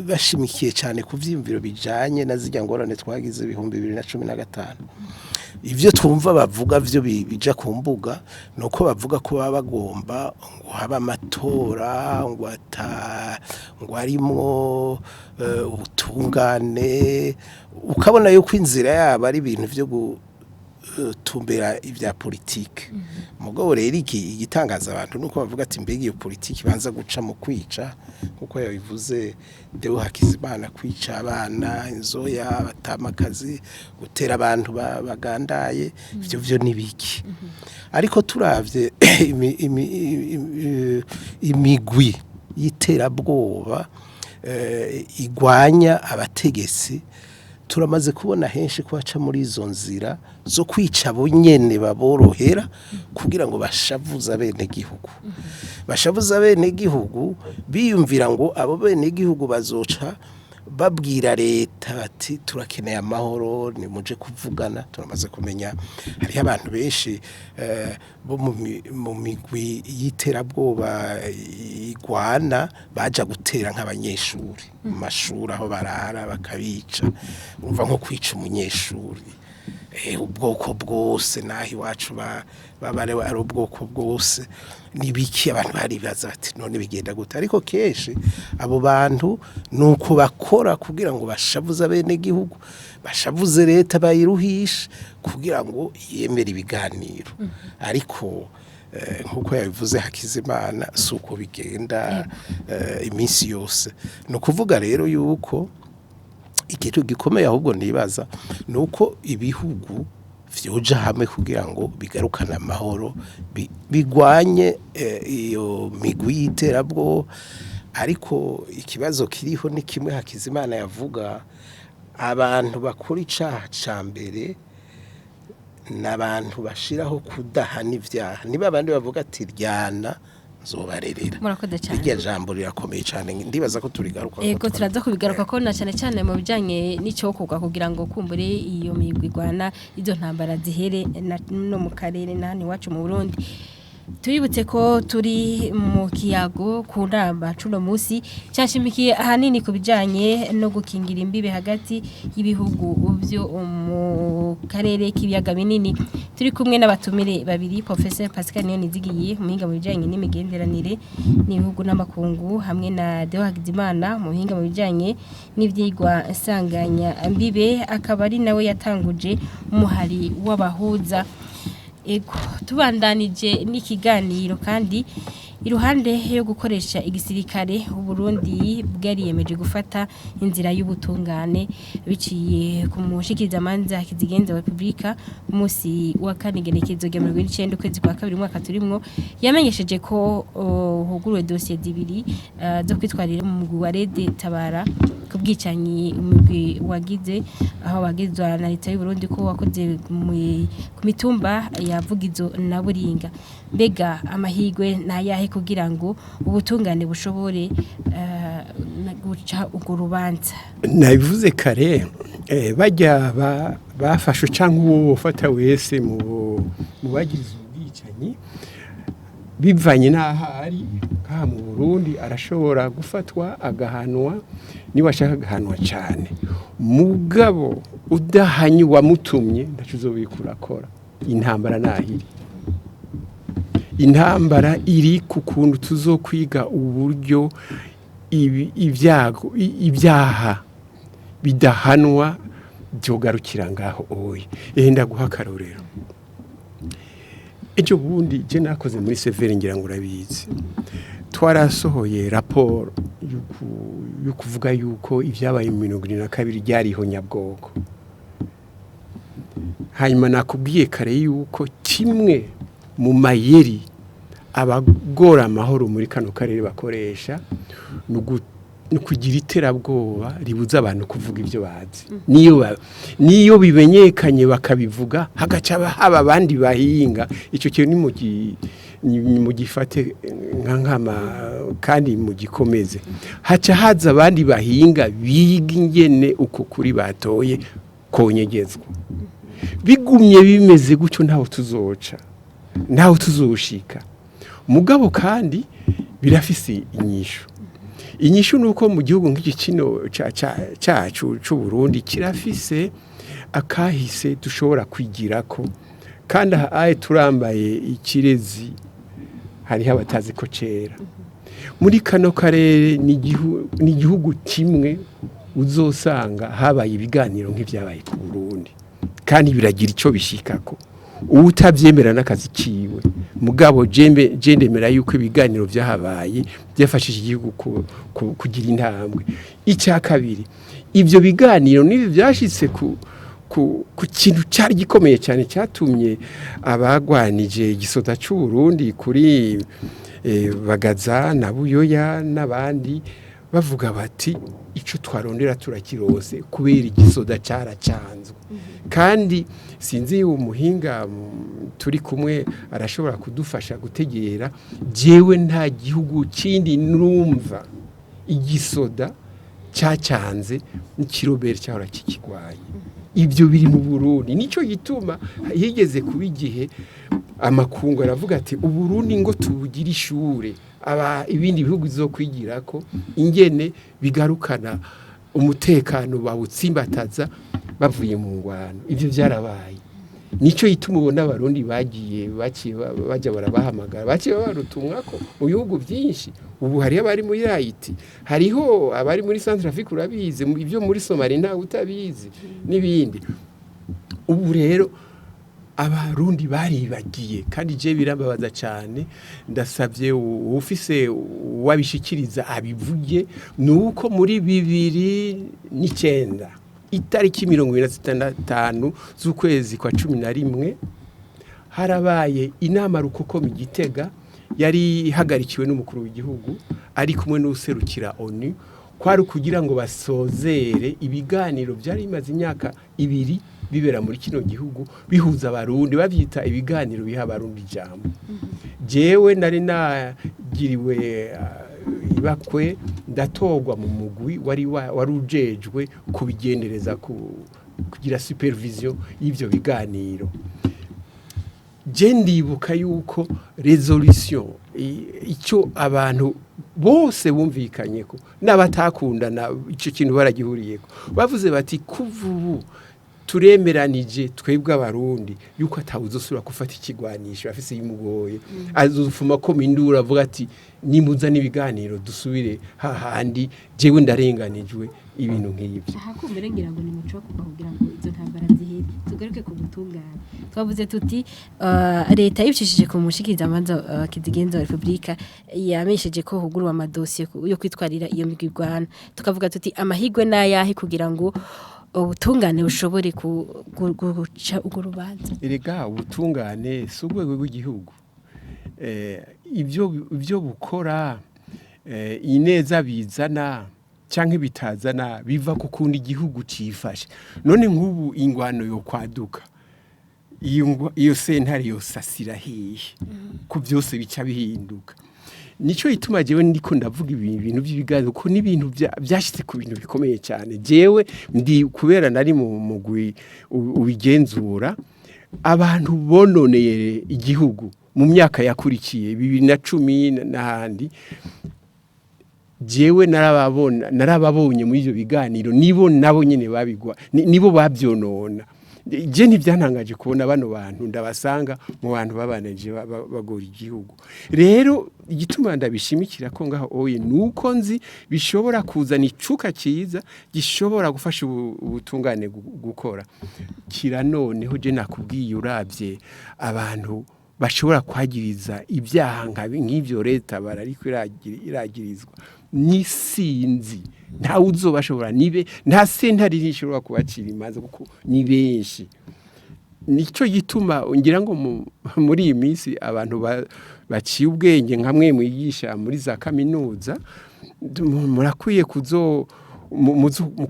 bashimikiye cyane ku vyimviro bijanye na zijya ngorane twagize 2015 ivyo twumva bavuga vyo bija ku mbuga nuko bavuga ko baba bagomba ngo haba amatora ngo arimwo ubutungane ukabona yuko inzira yabo ari ibintu vyo gutumbera ivya politike mugabo rero igitangaza abantu nuko bavuga ati mbega iyo politike banza guca mu kwica kuko yabivuze Deo Hakizimana kwica abana inzoya batamakazi gutera abantu bagandaye ivyo nibiki ariko turavye imigwi y'iterabwoba igwanya abategetsi turamaze kubona henshi kwaca muri izo nzira zo kwica bonyene baborohera kugira ngo bashavuza bene gihugu bashavuza bene gihugu biyumvira ngo abo bene gihugu bazoca babwira leta bati turakeneye amahoro ni muje kuvugana turamaze kumenya hari abantu benshi bo mu migwi y'iterabwoba igwana baja gutera nk'abanyeshuri mu mashuri aho barara bakabica umva nko kwica umunyeshuri ubwoko bwose nahi wacu babare ari ubwoko bwose nibiki abantu baribaza bati none bigenda gute ariko keshi abo bantu nuko bakora kugira ngo bashavuza bene gihugu bashavuze leta bayiruhisha kugira ngo yemere ibiganiro ariko nkuko yabivuze Hakizimana suko bigenda iminsi yose no kuvuga rero yuko ikintu gikomeye ahubwo nibaza nuko ibihugu vyoja hamwe kugira ngo bigarukane amahoro bigwanye iyo migwi y'iterabwo ariko ikibazo kiriho ni kimwe Hakizimana yavuga abantu bakora icaha ca mbere n'abantu bashiraho kudahana ivyaha niba abandi bavuga ati ryana zobarerera murakoze cyane irya jambo rirakomeye cyane ndibaza ko turigaruka Ego turaza kubigaruka ko na cyane mu bijanye n'icyokorwa kugira ngo kumbure iyo migwi igwana izo ntambara zihere no mu karere nani wacu mu Burundi tuyibutse ko turi mu kiyago ku ndamba cuno musi cyashimikiye ahanini ku bijanye no gukingira imbibe hagati y'ibihugu byo mu karere k'ibiyaga binini turi kumwe n'abatumire babiri Professor Pascal Niyonizigiye muhinga mu bijanye n'imigenderanire n'ibihugu n'amakungu hamwe na Deo Hagizimana muhinga mu bijanye n'ivyigwa nsanganya mbibe akaba ari nawe yatanguje umuhari w'abahuza Ego tubandanije n'ikiganiro kandi iruhande yo gukoresha igisirikare Uburundi bwariyemeje gufata inzira y'ubutungane biciye ku mushikiriza manza kizigenza wa Republika musi wa kanigenekezo rya 2019 kwezi kwa kabiri mwaka turimwo yamenyesheje ko huguruwe dossier zibiri zo kwitwarira mu murwi wa Red Tabara kubwicanyi umurwi wagize aho wagizwa na leta y'u Burundi ko wakoze ku mitumba yavugizo na Buringa Mbega amahigwe nayahe kugira ngo ubutungane bushobore guca ugo rubanza nabivuze kare bajya bafashe cyangwa uwo ufata wese mu bagize ubwicanyi bivanye n'ahari ka mu Burundi arashobora gufatwa agahanwa niba ashaka agahanwa cyane mugabo udahanye wamutumye ndacu uzobikura akora intambara nahiri intambara iri ku kuntu tuzokwiga uburyo ibyaha bidahanwa byogarukira ngaho oye ndaguha akarorero ejo bundi je nakoze muri severe ngira ngo urabizi twarasohoye raporo yo kuvuga yuko ibyabaye mu 1972 ryariho nyabwoko hanyuma nakubwiye kare yuko kimwe mu mayeri abagora amahoro muri kano karere bakoresha nukugira iterabwoba ribuza abantu kuvuga ibyo bazi niyo bimenyekanye bakabivuga hagaca haba abandi bahinga icyo kintu ni mu gifate nkama kandi mu gikomeze haca haza abandi bahinga biga ingene uko kuri batoye konyegezwa bigumye bimeze gutyo ntaho tuzoca ntaho tuzoshika mugabo kandi birafise inyishu nuko mu gihugu nk'iki kino cyacu c'u Burundi kirafise akahise dushobora kwigirako kandi aye turambaye ikirezi hari abatazi ko cera muri kano karere ni igihugu kimwe uzosanga habaye ibiganiro nk'ivyabaye ku Burundi kandi biragira ico bishikako utavyemera n'akazi kiwe mugabo jendemera yuko ibiganiro byahabaye byafashije igihugu kugira intambwe icya kabiri ivyo biganiro nibi byashitse ku kintu cyari gikomeye cyane cyatumye abagwanije igisoda cy'u Burundi kuri Bagaza na Buyoya n'abandi bavuga bati ico twarondera turakirose kubera igisoda cyaracanzwe kandi sinzi umuhinga turi kumwe arashobora kudufasha gutegera jewe nta gihugu kindi numva igisoda cyacanze n'ikirobere cyahora kikigwaye ibyo biri mu Burundi nico gituma higeze kuba igihe amakungu aravuga ati Uburundi ngo tubugira ishure ibindi bihugu bizokwigirako ingene bigarukana umutekano bawutsimbataza bavuye mu ngwano ivyo byarabaye nico yituma ubona abarundi bagiye bajya barabahamagara baciye barutumwa ko mu bihugu byinshi ubu hari abari muri Haiti hariho abari muri Centrafrique urabizi ibyo muri Somalia nta utabizi nibindi ubu rero abarundi baribagiye kandi je birambabaza cyane ndasavye ufise wabishikiriza abivuge nuko muri 2009 itariki 25 z'ukwezi kwa 11 harabaye inama rukoko mu Gitega yari hagarikiwe n'umukuru w'igihugu ari kumwe n'userukira ONU kwari kugira ngo basozere ibiganiro byari bimaze imyaka 2 bibera muri kino gihugu bihuza abarundi bavyita ibiganiro biha abarundi ijambo jewe nari nagiriwe ibakwe ndatogwa mu mugwi wari ujejwe kubigendereza kugira supervision y'ivyo biganiro je ndibuka yuko resolution icyo abantu bose bumvikanyeko n'abatakundana ico kintu baragihuriyeko bavuze bati kuvubu turemeranije twebwe abarundi yuko atawuzosura gufata ikigwanisho afise yimugoye azufuma ko mindura avuga ati nimuza nibiganiro dusubire hahandi jewe ndarenganijwe ibintu nk'ibyo hakumbere ngira ngo ni muco kugira ngo izo ntambara zihebe tugaruke ku gutungana twavuze tuti leta yibishishije ku mushikiriza amanza kizigenza wa Republika yamesheje ko hugurwa amadosiye yo kwitwarira iyo migwigwana tukavuga tuti amahigwe nayahe kugira ngo ubutungane bushobore guca ugo rubanza erega ubutungane si urwego rw'igihugu ibyo bukora ineza bizana cyangwa bitazana biva ku kundi igihugu cifashe none nk'ubu ingwano yo kwaduka iyo sentare yosasira hihe ku byose bica bihinduka nico ituma jewe ndiko ndavuga ibintu by'ibiganiro ko n'ibintu byashitse ku bintu bikomeye cyane jewe ndi kubera nari mu mugwi ubigenzura abantu bononeye igihugu mu myaka yakurikiye 2010 n'ahandi jewe narababonye muri ivyo biganiro nibo nabo nyene babigwa nibo bavyonona je ntibyantangaje kubona bano bantu ndabasanga mu bantu babanije bagora igihugu rero igituma ndabishimikira ko ngaho oye nuko nzi bishobora kuzana icuka cyiza gishobora gufasha ubutungane gukora kira noneho je nakubwiye uravye abantu bashobora kwagiriza ibyaha nk'ivyo Red Tabara ariko iragirizwa nisinzi nta uzobashobora nibe nta sentare rishobora kubacira imanza kuko ni benshi nico gituma ngira ngo muri iyi minsi abantu baciye ubwenge nkamwe mwigisha muri za kaminuza murakwiye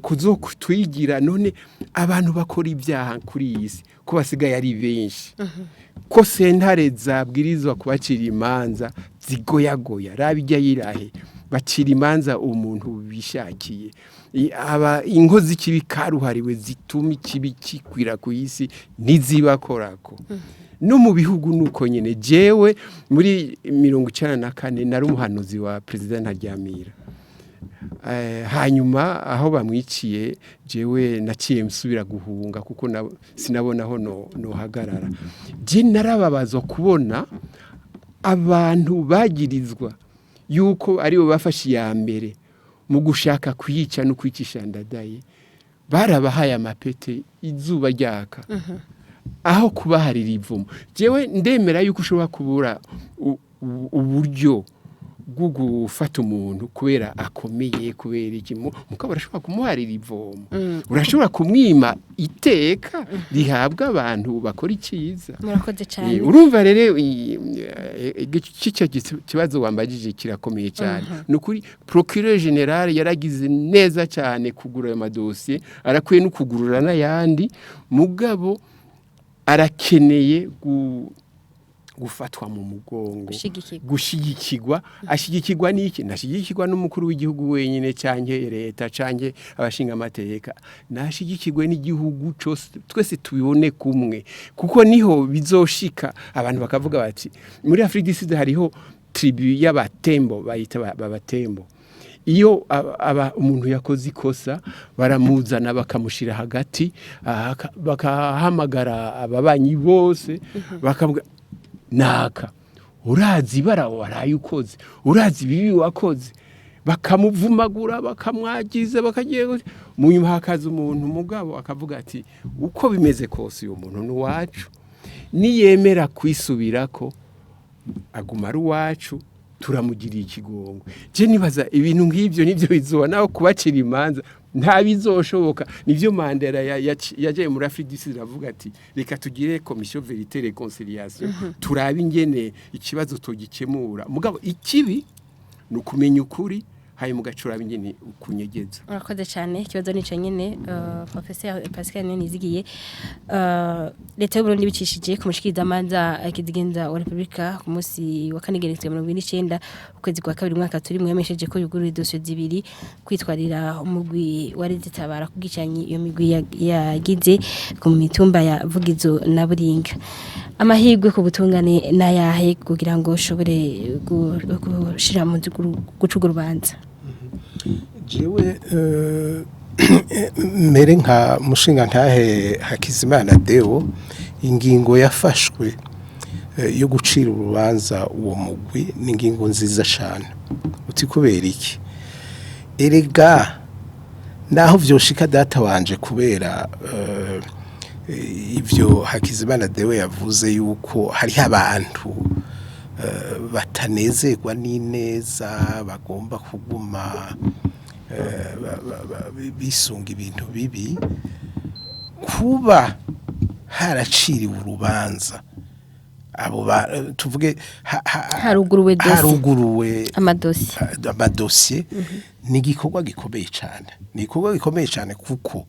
kuzo kutwigira none abantu bakora ibyaha kuri iyi si ko basigaye ari benshi ko sentare zabwirizwa kubacira imanza zigoyagoya rabijya yirahe bacira imanza umuntu bishakiye inkozi kibi karuhariwe zituma ikibi kikwira ku isi ntizibakorako no mu bihugu nuko nyene jewe muri 1994 nari umuhanuzi wa president Ntaryamira hanyuma aho bamwiciye jewe naciye msubira guhunga kuko sinabona aho no hagarara je narababazwa kubona abantu bagirizwa yuko aribo bafashe ya mbere mu gushaka kwica no kwicisha ndadaye barabahaye amapete izuba ryaka aho kubaharira ivumo jewe ndemera yuko ushobora kubura uburyo bwo gufata umuntu kubera akomeye kubera ikimo mukaba urashobora kumuharira ivomo urashobora kumwima iteka rihabwa abantu bakora icyiza murakoze cyane urumva rero cyo kibazo wambajije kirakomeye cyane nukuri procureur general yaragize neza cyane kugura ayo madosiye arakwiye no kugurura n'ayandi mugabo arakeneye gufatwa mu mugongo gushigikirwa ashigikirwa niki nashigikirwa n'umukuru w'igihugu wenyine cyanke leta cyanke abashinga amateka nashigikirwe n'igihugu cyose twese tubibone kumwe kuko niho bizoshika abantu bakavuga bati muri Afrika y'Iside hariho tribu y'abatembo bayita babatembo iyo umuntu yakoze ikosa baramuzana bakamushira hagati bakahamagara ababanyi bose bakavuga naka urazi bara waraye ukoze urazi bibi wakoze bakamuvumagura bakamwagiza bakagiye mu nyuma hakaza umuntu mugabo akavuga ati uko bimeze kose uyu muntu n'uwacu niyemera kwisubirako aguma ari uwacu turamugiriye ikigongo je nibaza ibintu nk'ivyo nivyo bizoba naho kubacira imanza nta bizoshoboka nivyo Mandela yaje muri Afrika y'Iside avuga ati reka tugire commission vérité réconciliation turabe ingene ikibazo togikemura mugabo ikibi nukumenya ukuri hayi mugacura bingene ukunyegeza. Urakoze cyane ikibazo nico nyene Professeur Pascal Nizigiye leta y'u Burundi bicishije ku mushikiriza manza kizigenza wa Republika ku munsi wa 4/29 ukwezi kwa kabiri mwaka turi mwemesheje ko yuguru dosiye zibiri kwitwarira umurwi wa Red Tabara kugicanyi iyo migwi yagize ku mitumba ya Vugizo na Buringa. Amahirwe ku butungane nayahe kugira ngo ushobore gushira mu gucuga urubanza. Jewe mere nka mushinga ntahe Hakizimana Deo ingingo yafashwe yo gucira urubanza uwo mugwi ni ingingo nziza cyane uti kubera iki erega naho vyoshika data wanje kubera ivyo Hakizimana Deo yavuze yuko hari abantu batanezerwa n'ineza bagomba kuguma bisunga ibintu bibi kuba haraciriwe urubanza abo tuvuge haruguruwe amadosiye ni igikorwa gikomeye cyane kuko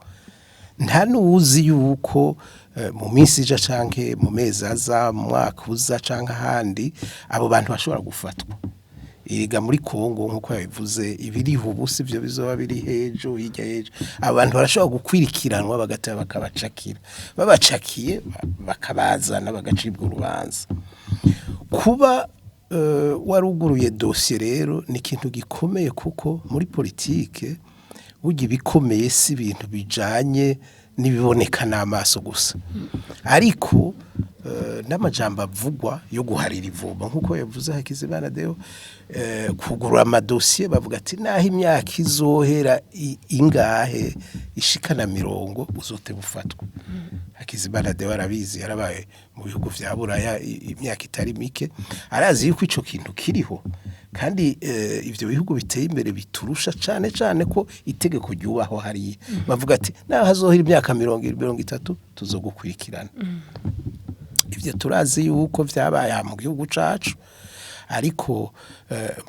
nta n'uwuzi yuko mu minsi ija canke mu mezi aza mu mwaka uza canke ahandi abo bantu bashobora gufatwa iriga muri Kongo nkuko yabivuze ibiriho ubusi byo bizoba biri hejo hirya hejo abantu barashobora gukwirikiranwa bagataba bakabacakira babacakiye bakabazana bagacibwa urubanza kuba waruguruye dossier rero ni ikintu gikomeye kuko muri politike burya bikomeye si ibintu bijanye nibiboneka n'amaso gusa ariko n'amajambo avugwa yo guharira ivumba nkuko yavuze Hakizimana Deo kugurura amadosiye bavuga ati naho imyaka izohera ingahe ishikana 40 uzote bufatwa Hakizimana Deo arabizi yarabaye mu bihugu vya Buraya imyaka itari mike arazi yuko ico kintu kiriho kandi ivyo bihugu biteye imbere biturusha cyane ko itegeko ryubaho hari bavuga ati naho hazohera imyaka 20-30 tuzogukurikirana ivyo turazi yuko vyabaye mu gihugu cacu ariko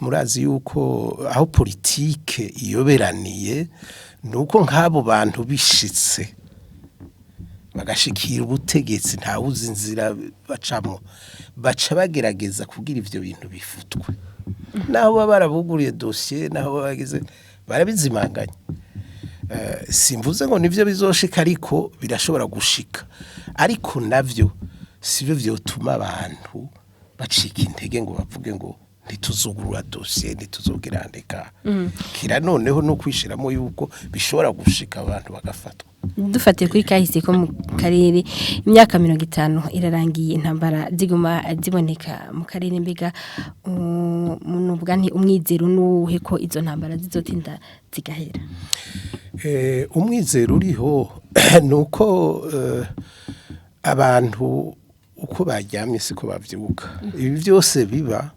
murazi yuko aho politike iyoberaniye nuko nk'abo bantu bishitse bagashikira ubutegetsi ntawuzi inzira bacamo baca bagerageza kugira ivyo bintu bifutwe naho barabuguriye dossier naho bagize barabizimanganya simvuze ngo nivyo bizoshika ariko birashobora gushika ariko navyo sivyo vyotuma abantu bacika intege ngo bavuge ngo ntituzugurura dossier ntituzogirandika kira noneho no kwishiramo yuko bishobora gushika abantu bagafatwa dufate kuri kahise ko mu karere imyaka 50 irarangiye intambara ziguma ziboneka mu karere mbega munubwa nti umwizero nuhe ko izo ntambara zizotinda zigahera umwizero uriho nuko abantu uko baryamye siko bavyuka ibi byose biba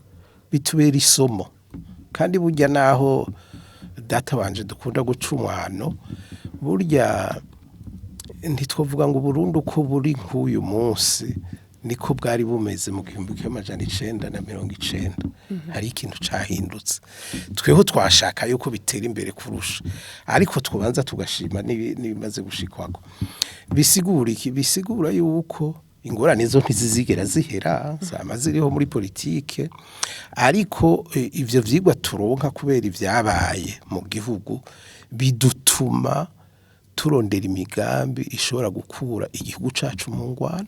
bitubera isomo kandi burya naho data wanje dukunda guca umwano burya ntitwovuga ngo Uburundi uko buri nk'uyu munsi niko bwari bumeze mu 1990 hari ikintu cahindutse tweho twashaka yuko bitera imbere kurusha ariko twobanza tugashima nibimaze gushikwako bisigura yuko ingorane zo ntizizigera zihera zamaziriho muri politike ariko ivyo vyigwa turonka kubera ivyabaye mu gihugu bidutuma turondera imigambi ishobora gukura igihugu cacu mu ngwano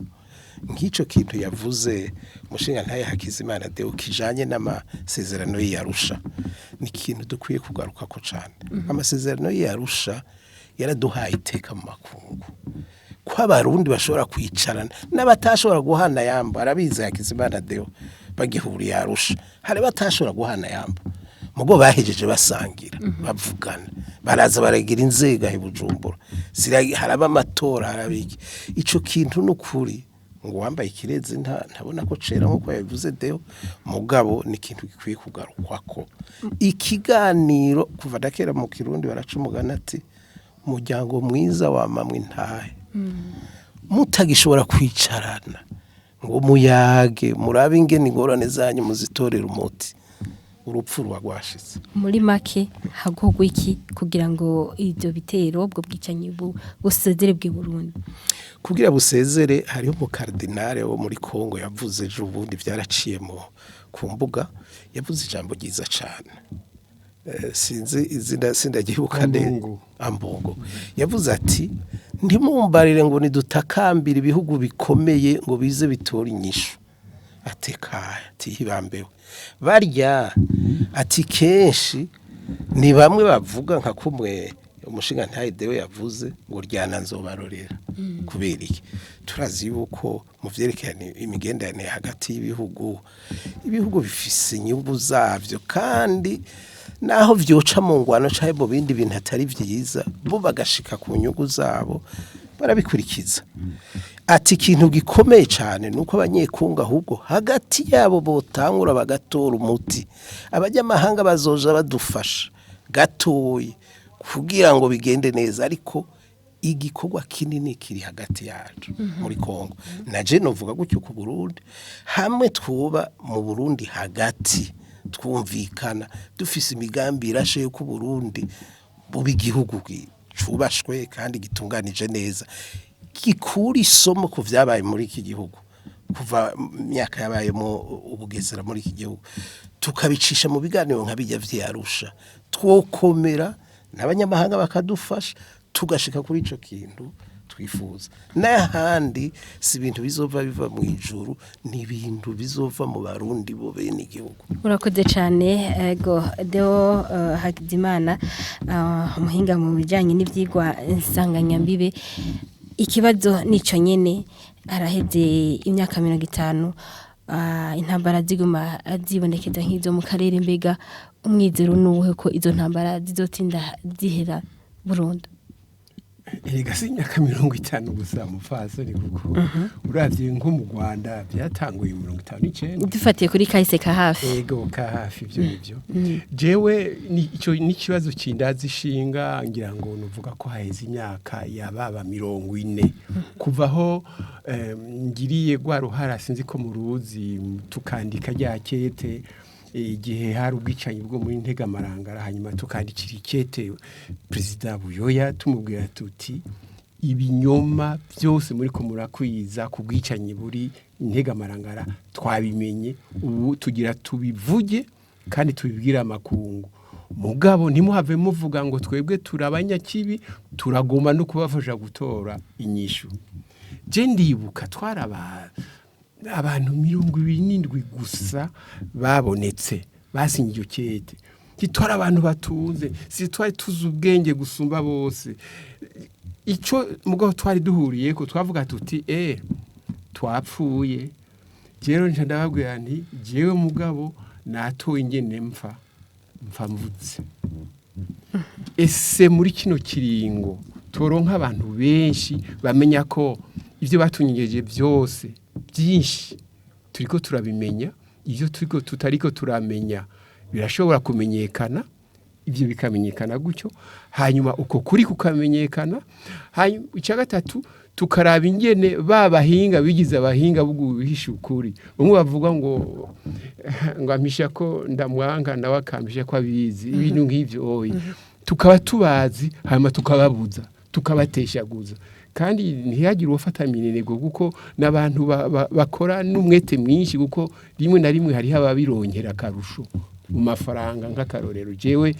nk'ico kintu yavuze mushinga ntaye Hakizimana Deo kijanye n'amasezerano y'Arusha ni ikintu dukwiye kugaruka ko cyane amasezerano y'Arusha yaraduhaye iteka mu makungu ko abarundi bashobora kwicarana n'abatashobora guhana yamba arabiza Hakizimana Deo bagihuriye Arusha hari batashobora guhana yamba mugo bahejeje basangira bavugana baraza baragira inzega i Bujumbura haraba amatora harabiki ico kintu n'ukuri ngo wambaye ikirezi ntabona ko cera nkuko yavuze Deo mugabo ni ikintu gikwiye kugarukwako ikiganiro kuva dakera mu Kirundi baracumugana ati umuryango mwiza wamamwe ntahe mutagishobora kwicarana ngo muyage murabe ingene ingorane zanyu muzitorera umuti urupfu rwagwashitse. muri make hagogwa iki kugira ngo ibyo bitero ubwo bwicanyi busezere bw'i Burundi? Kugira busezere hariho umukardinale wo muri Kongo yavuze ejo ubundi byaraciye ku mbuga, yavuze ijambo ryiza cyane. Sinzi izina sindagibuka Ambongo yavuze ati ntimumbarire ngo nidutakambira ibihugu bikomeye ngo bize bitora inyishu. Atekaya tihibambewe barya ati kenshi ni bamwe bavuga nka kumwe umushinga ntayidewe yavuze ngo ryana nzobarorera. Kubera iki turazi yuko mu vyerekeye imigenderanire hagati y'ibihugu bifise inyungu zavyo, kandi naho vyoca mu ngwano caye mu bindi bintu atari vyiza bo bagashika ku nyungu zabo barabikurikiza. Ati ikintu gikomeye cyane nuko abanyekunga ahubwo hagati yabo botangura bagatora umuti, abanyamahanga bazoja badufasha gatoyi kugira ngo bigende neza, ariko igikorwa kinini kiri hagati yacu muri Kongo. Naje novuga gutyo ku Burundi, hamwe twuba mu Burundi hagati twumvikana dufise imigambi irashe yo ku Burundi bubi igihugu cubashwe kandi gitunganije neza, gikura isomo ku vyabaye muri iki gihugu kuva myaka yabayemo ubugezera muri iki gihugu, tukabicisha mu biganiro nka bijya vyarusha, twokomera n'abanyamahanga bakadufasha tugashika kuri ico kintu twifuza. N'ahandi si ibintu bizova biva mu ijuru, ni ibintu bizova mu Barundi bo bene igihugu. Urakoze cyane ego Deo Hakizimana, umuhinga mu bijyanye n'ivyigwa nsanganyambibe. Ikibazo nico nyene araheze imyaka 50 intambara ziguma zibonekeza nk'izo mu karere. Mbega umwizero nuwuhe ko izo ntambara zizotinda zihera burundu? Erega si imyaka 50 gusa mufaso ni kuko uravye nko mu Rwanda byatanguye 59 dufatiye kuri kahise ka hafi. Ego ka hafi ibyo nivyo. Jewe ico ni kibazo kindazishinga, ngira ngo nuvuga ko haheze imyaka yababa 40 kuvaho ngiriye gwa ruhara, sinzi ko muruzi, tukandika rya kete igihe hari ubwicanyi bwo muri Ntega Marangara, hanyuma tukandikira ikete Perezida Buyoya tumubwira tuti ibinyoma byose muri ko murakwiza ku bwicanyi buri Ntega Marangara twabimenye, ubu tugira tubivuge kandi tubibwira amakungu. Mugabo ntimuhave muvuga ngo twebwe turabanyakibi turagomba no kubafasha gutora inyishu. Je ndibuka twaraba abantu 27 gusa babonetse basinye iyo kete. Kitwara abantu batuze, si twari tuzi ubwenge gusumba bose. Ico mugabo twari duhuriye ko twavuga tuti twapfuye. Jero nje ndababwira nti jewe mugabo natoye ingene mpfa mvutse. Ese muri kino kiringo toronka abantu benshi bamenya ko ivyo batunyegeje byose byinshi turiko turabimenya, ivyo turiko tutariko turamenya birashobora kumenyekana, ivyo bikamenyekana gutyo, hanyuma uko kuri kukamenyekana. Hanyuma icya gatatu tukaraba ingene babahinga bigize abahinga buguhisha ukuri. Bamwe bavuga ngo ampisha ko ndamwanga nawe akamisha ko abizi ibintu nk'ivyo oyi, tukaba tubazi hanyuma tukababuza tukabateshaguza, kandi ntiyagire ufata minenego kuko nabantu bakora n'umwete mwinshi, kuko rimwe na rimwe hari ababironkera karusho mu mafaranga nk'akarorero. Jewe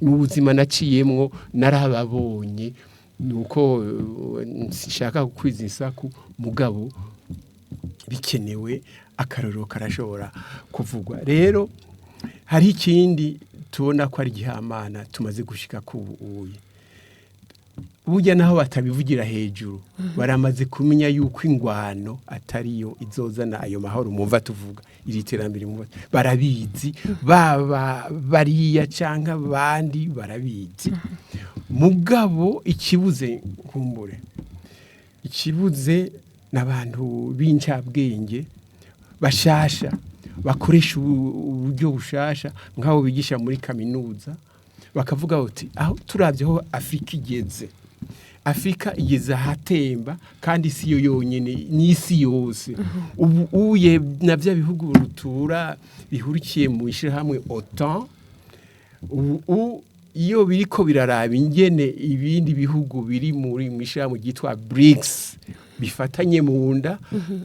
mu buzima naciyemwo narababonye, nuko nshaka kukwiza insaku mugabo bikenewe akarorero karashobora kuvugwa. Rero hari ikindi tubona ko ari gihamana tumaze gushika ku uye, burya naho batabivugira hejuru baramaze kumenya yuko ingwano atariyo izozana ayo mahoro mumva tuvuga iri terambere mumva, barabizi baba bariya canka bandi barabizi. Mugabo ikibuze nkumbure, ikibuze n'abantu b'incabwenge bashasha bakoresha uburyo bushasha nk'aho bigisha muri kaminuza, bakavuga uti aho turavyeho Afrika igeze, Afrika igeze ahatemba kandi isi yo yonyene n'isi yose ubu uye na vya bihugu rutura bihurikiye mu ishirahamwe OTAN ubu iyo biriko biraraba ingene ibindi bihugu biri muri mwishirahamwe gitwa BRICS bifatanye mu nda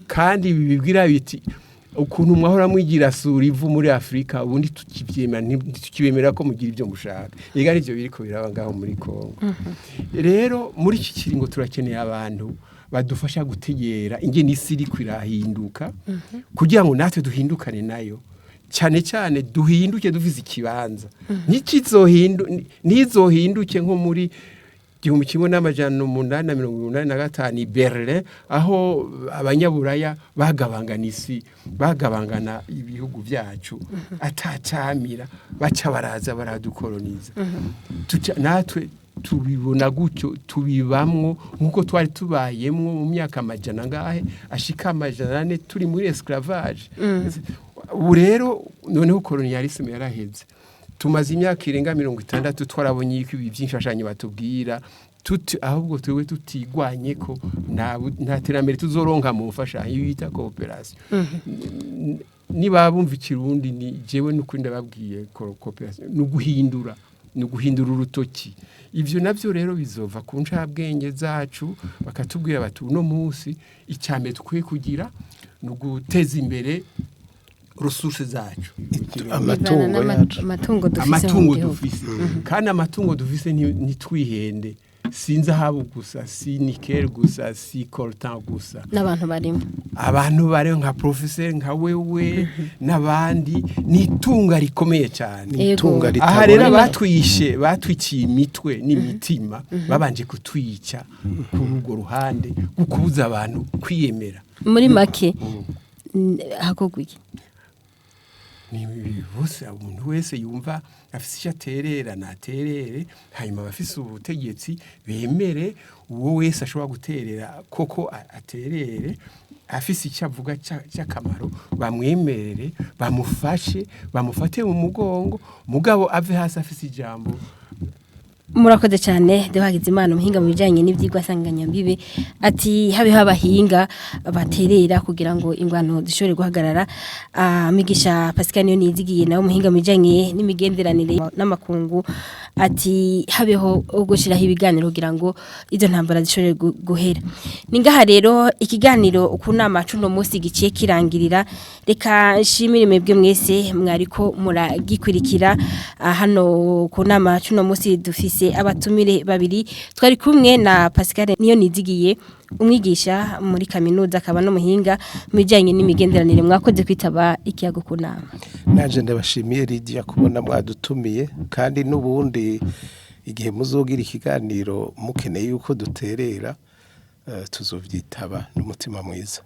kandi bibibwira biti ukuntu mwahora mwigira sura ivu muri Afrika ubundi tukibemera ko mugira ibyo mushaka yega nivyo biriko biraba ngaho muri Kongo rero muri iki kiringo turakeneye abantu badufasha gutegera ingene isi iri kwirahinduka kugira ngo natwe duhindukane nayo cyane cyane duhinduke duvize ikibanza nizohinduke nko muri 1885 Berlin aho abanyaburaya bagabangana isi bagabangana ibihugu byacu atacamira baca baraza baradukoloniza natwe tubibona gutyo tubibamwo nkuko twari tubayemwo mu myaka amajana ngahe ashika amajana 4 turi muri esclavage ubu rero noneho colonialisme yaraheze tumaze imyaka irenga 60 twarabonye ibi byinshashanyo batubwira ahubwo twewe tutigwanye ko nta terambere tuzoronka mu mfashanyo bita cooperation niba bumva ikirundi ni jewe n'ukuri ndababwiye cooperation no guhindura urutoki ivyo navyo rero bizova ku ncabwenge zacu bakatubwira bati uno munsi icyame tukwiye kugira no guteza imbere resources zacu amatungo dufise kandi amatungo dufise ntitwihende sinza habu gusa si nickel gusa si coltan gusa n'abantu barimo nka professeur nka wewe n'abandi nitunga rikomeye cyane itunga aha rero batwiciye imitwe n'imitima babanje kutwica ku rugo ruhande gukubuza abantu kwiyemera muri make hakogwiki ni bose umuntu wese yumva afise icyo aterera naterere hanyuma abafise ubutegetsi bemere uwo wese ashobora guterera koko aterere afise icyo avuga cy'akamaro bamwemerere bamufate mu mugongo mugabo ave hasi afise ijambo. Murakoze cyane debagize imana umuhinga mu bijanye n'ivyigwa sanganyambibe ati habeho abahinga baterera kugira ngo ingwano zishobore guhagarara migisha Pascal niyo nizigiye nawe umuhinga mu bijanye n'imigenderanire n'amakungu ati habeho gushiraho ibiganiro kugira ngo izo ntambara zishobore guhera ningaha rero ikiganiro ukunama cuno munsi giciye kirangirira reka nshimire mwebwe mwese mwariko muragikurikira hano kunama cuno munsi dufise abatumire babiri twari kumwe na Pascal niyo nizigiye umwigisha muri kaminuza akaba no muhinga mu bijanye n'imigenderanire mwakoze kwitaba ikiyago kunama. Naje ndabashimiye Lydia kubona mwadutumiye kandi n'ubundi igihe muzogira ikiganiro mukeneye yuko duterera tuzovyitaba n'umutima mwiza.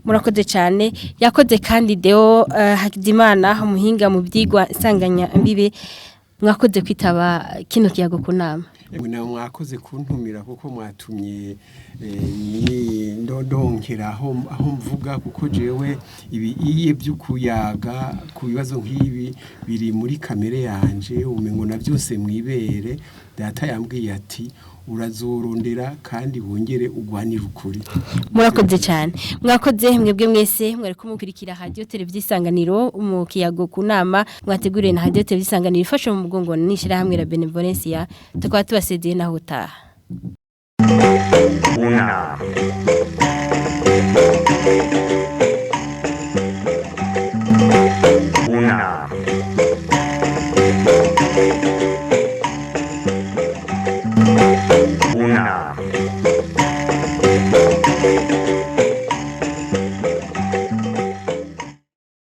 Murakoze cyane yakoze kandi Deo Hakizimana umuhinga mu byigwa sanganya mbibe mwakoze kwitaba kino kiyago kunama. Mwe mwakoze kuntumira kuko mwatumye ndondongera aho mvuga kuko jewe iye by'ukuyaga ku bibazo nk'ibi biri muri kamere yanje umengo na byose mwibere data yambwiye ati urazorondera kandi wongere ugwanira ukuri. Murakoze cyane mwakoze mwebwe mwese mwari kumukurikira radio televiziyo isanganiro mu kiyago kunama mwateguriye na radio televiziyo isanganiro ifashe mu mugongo nishira hamwe la benevolencia tukaba tubasediye naho utaha. Una Una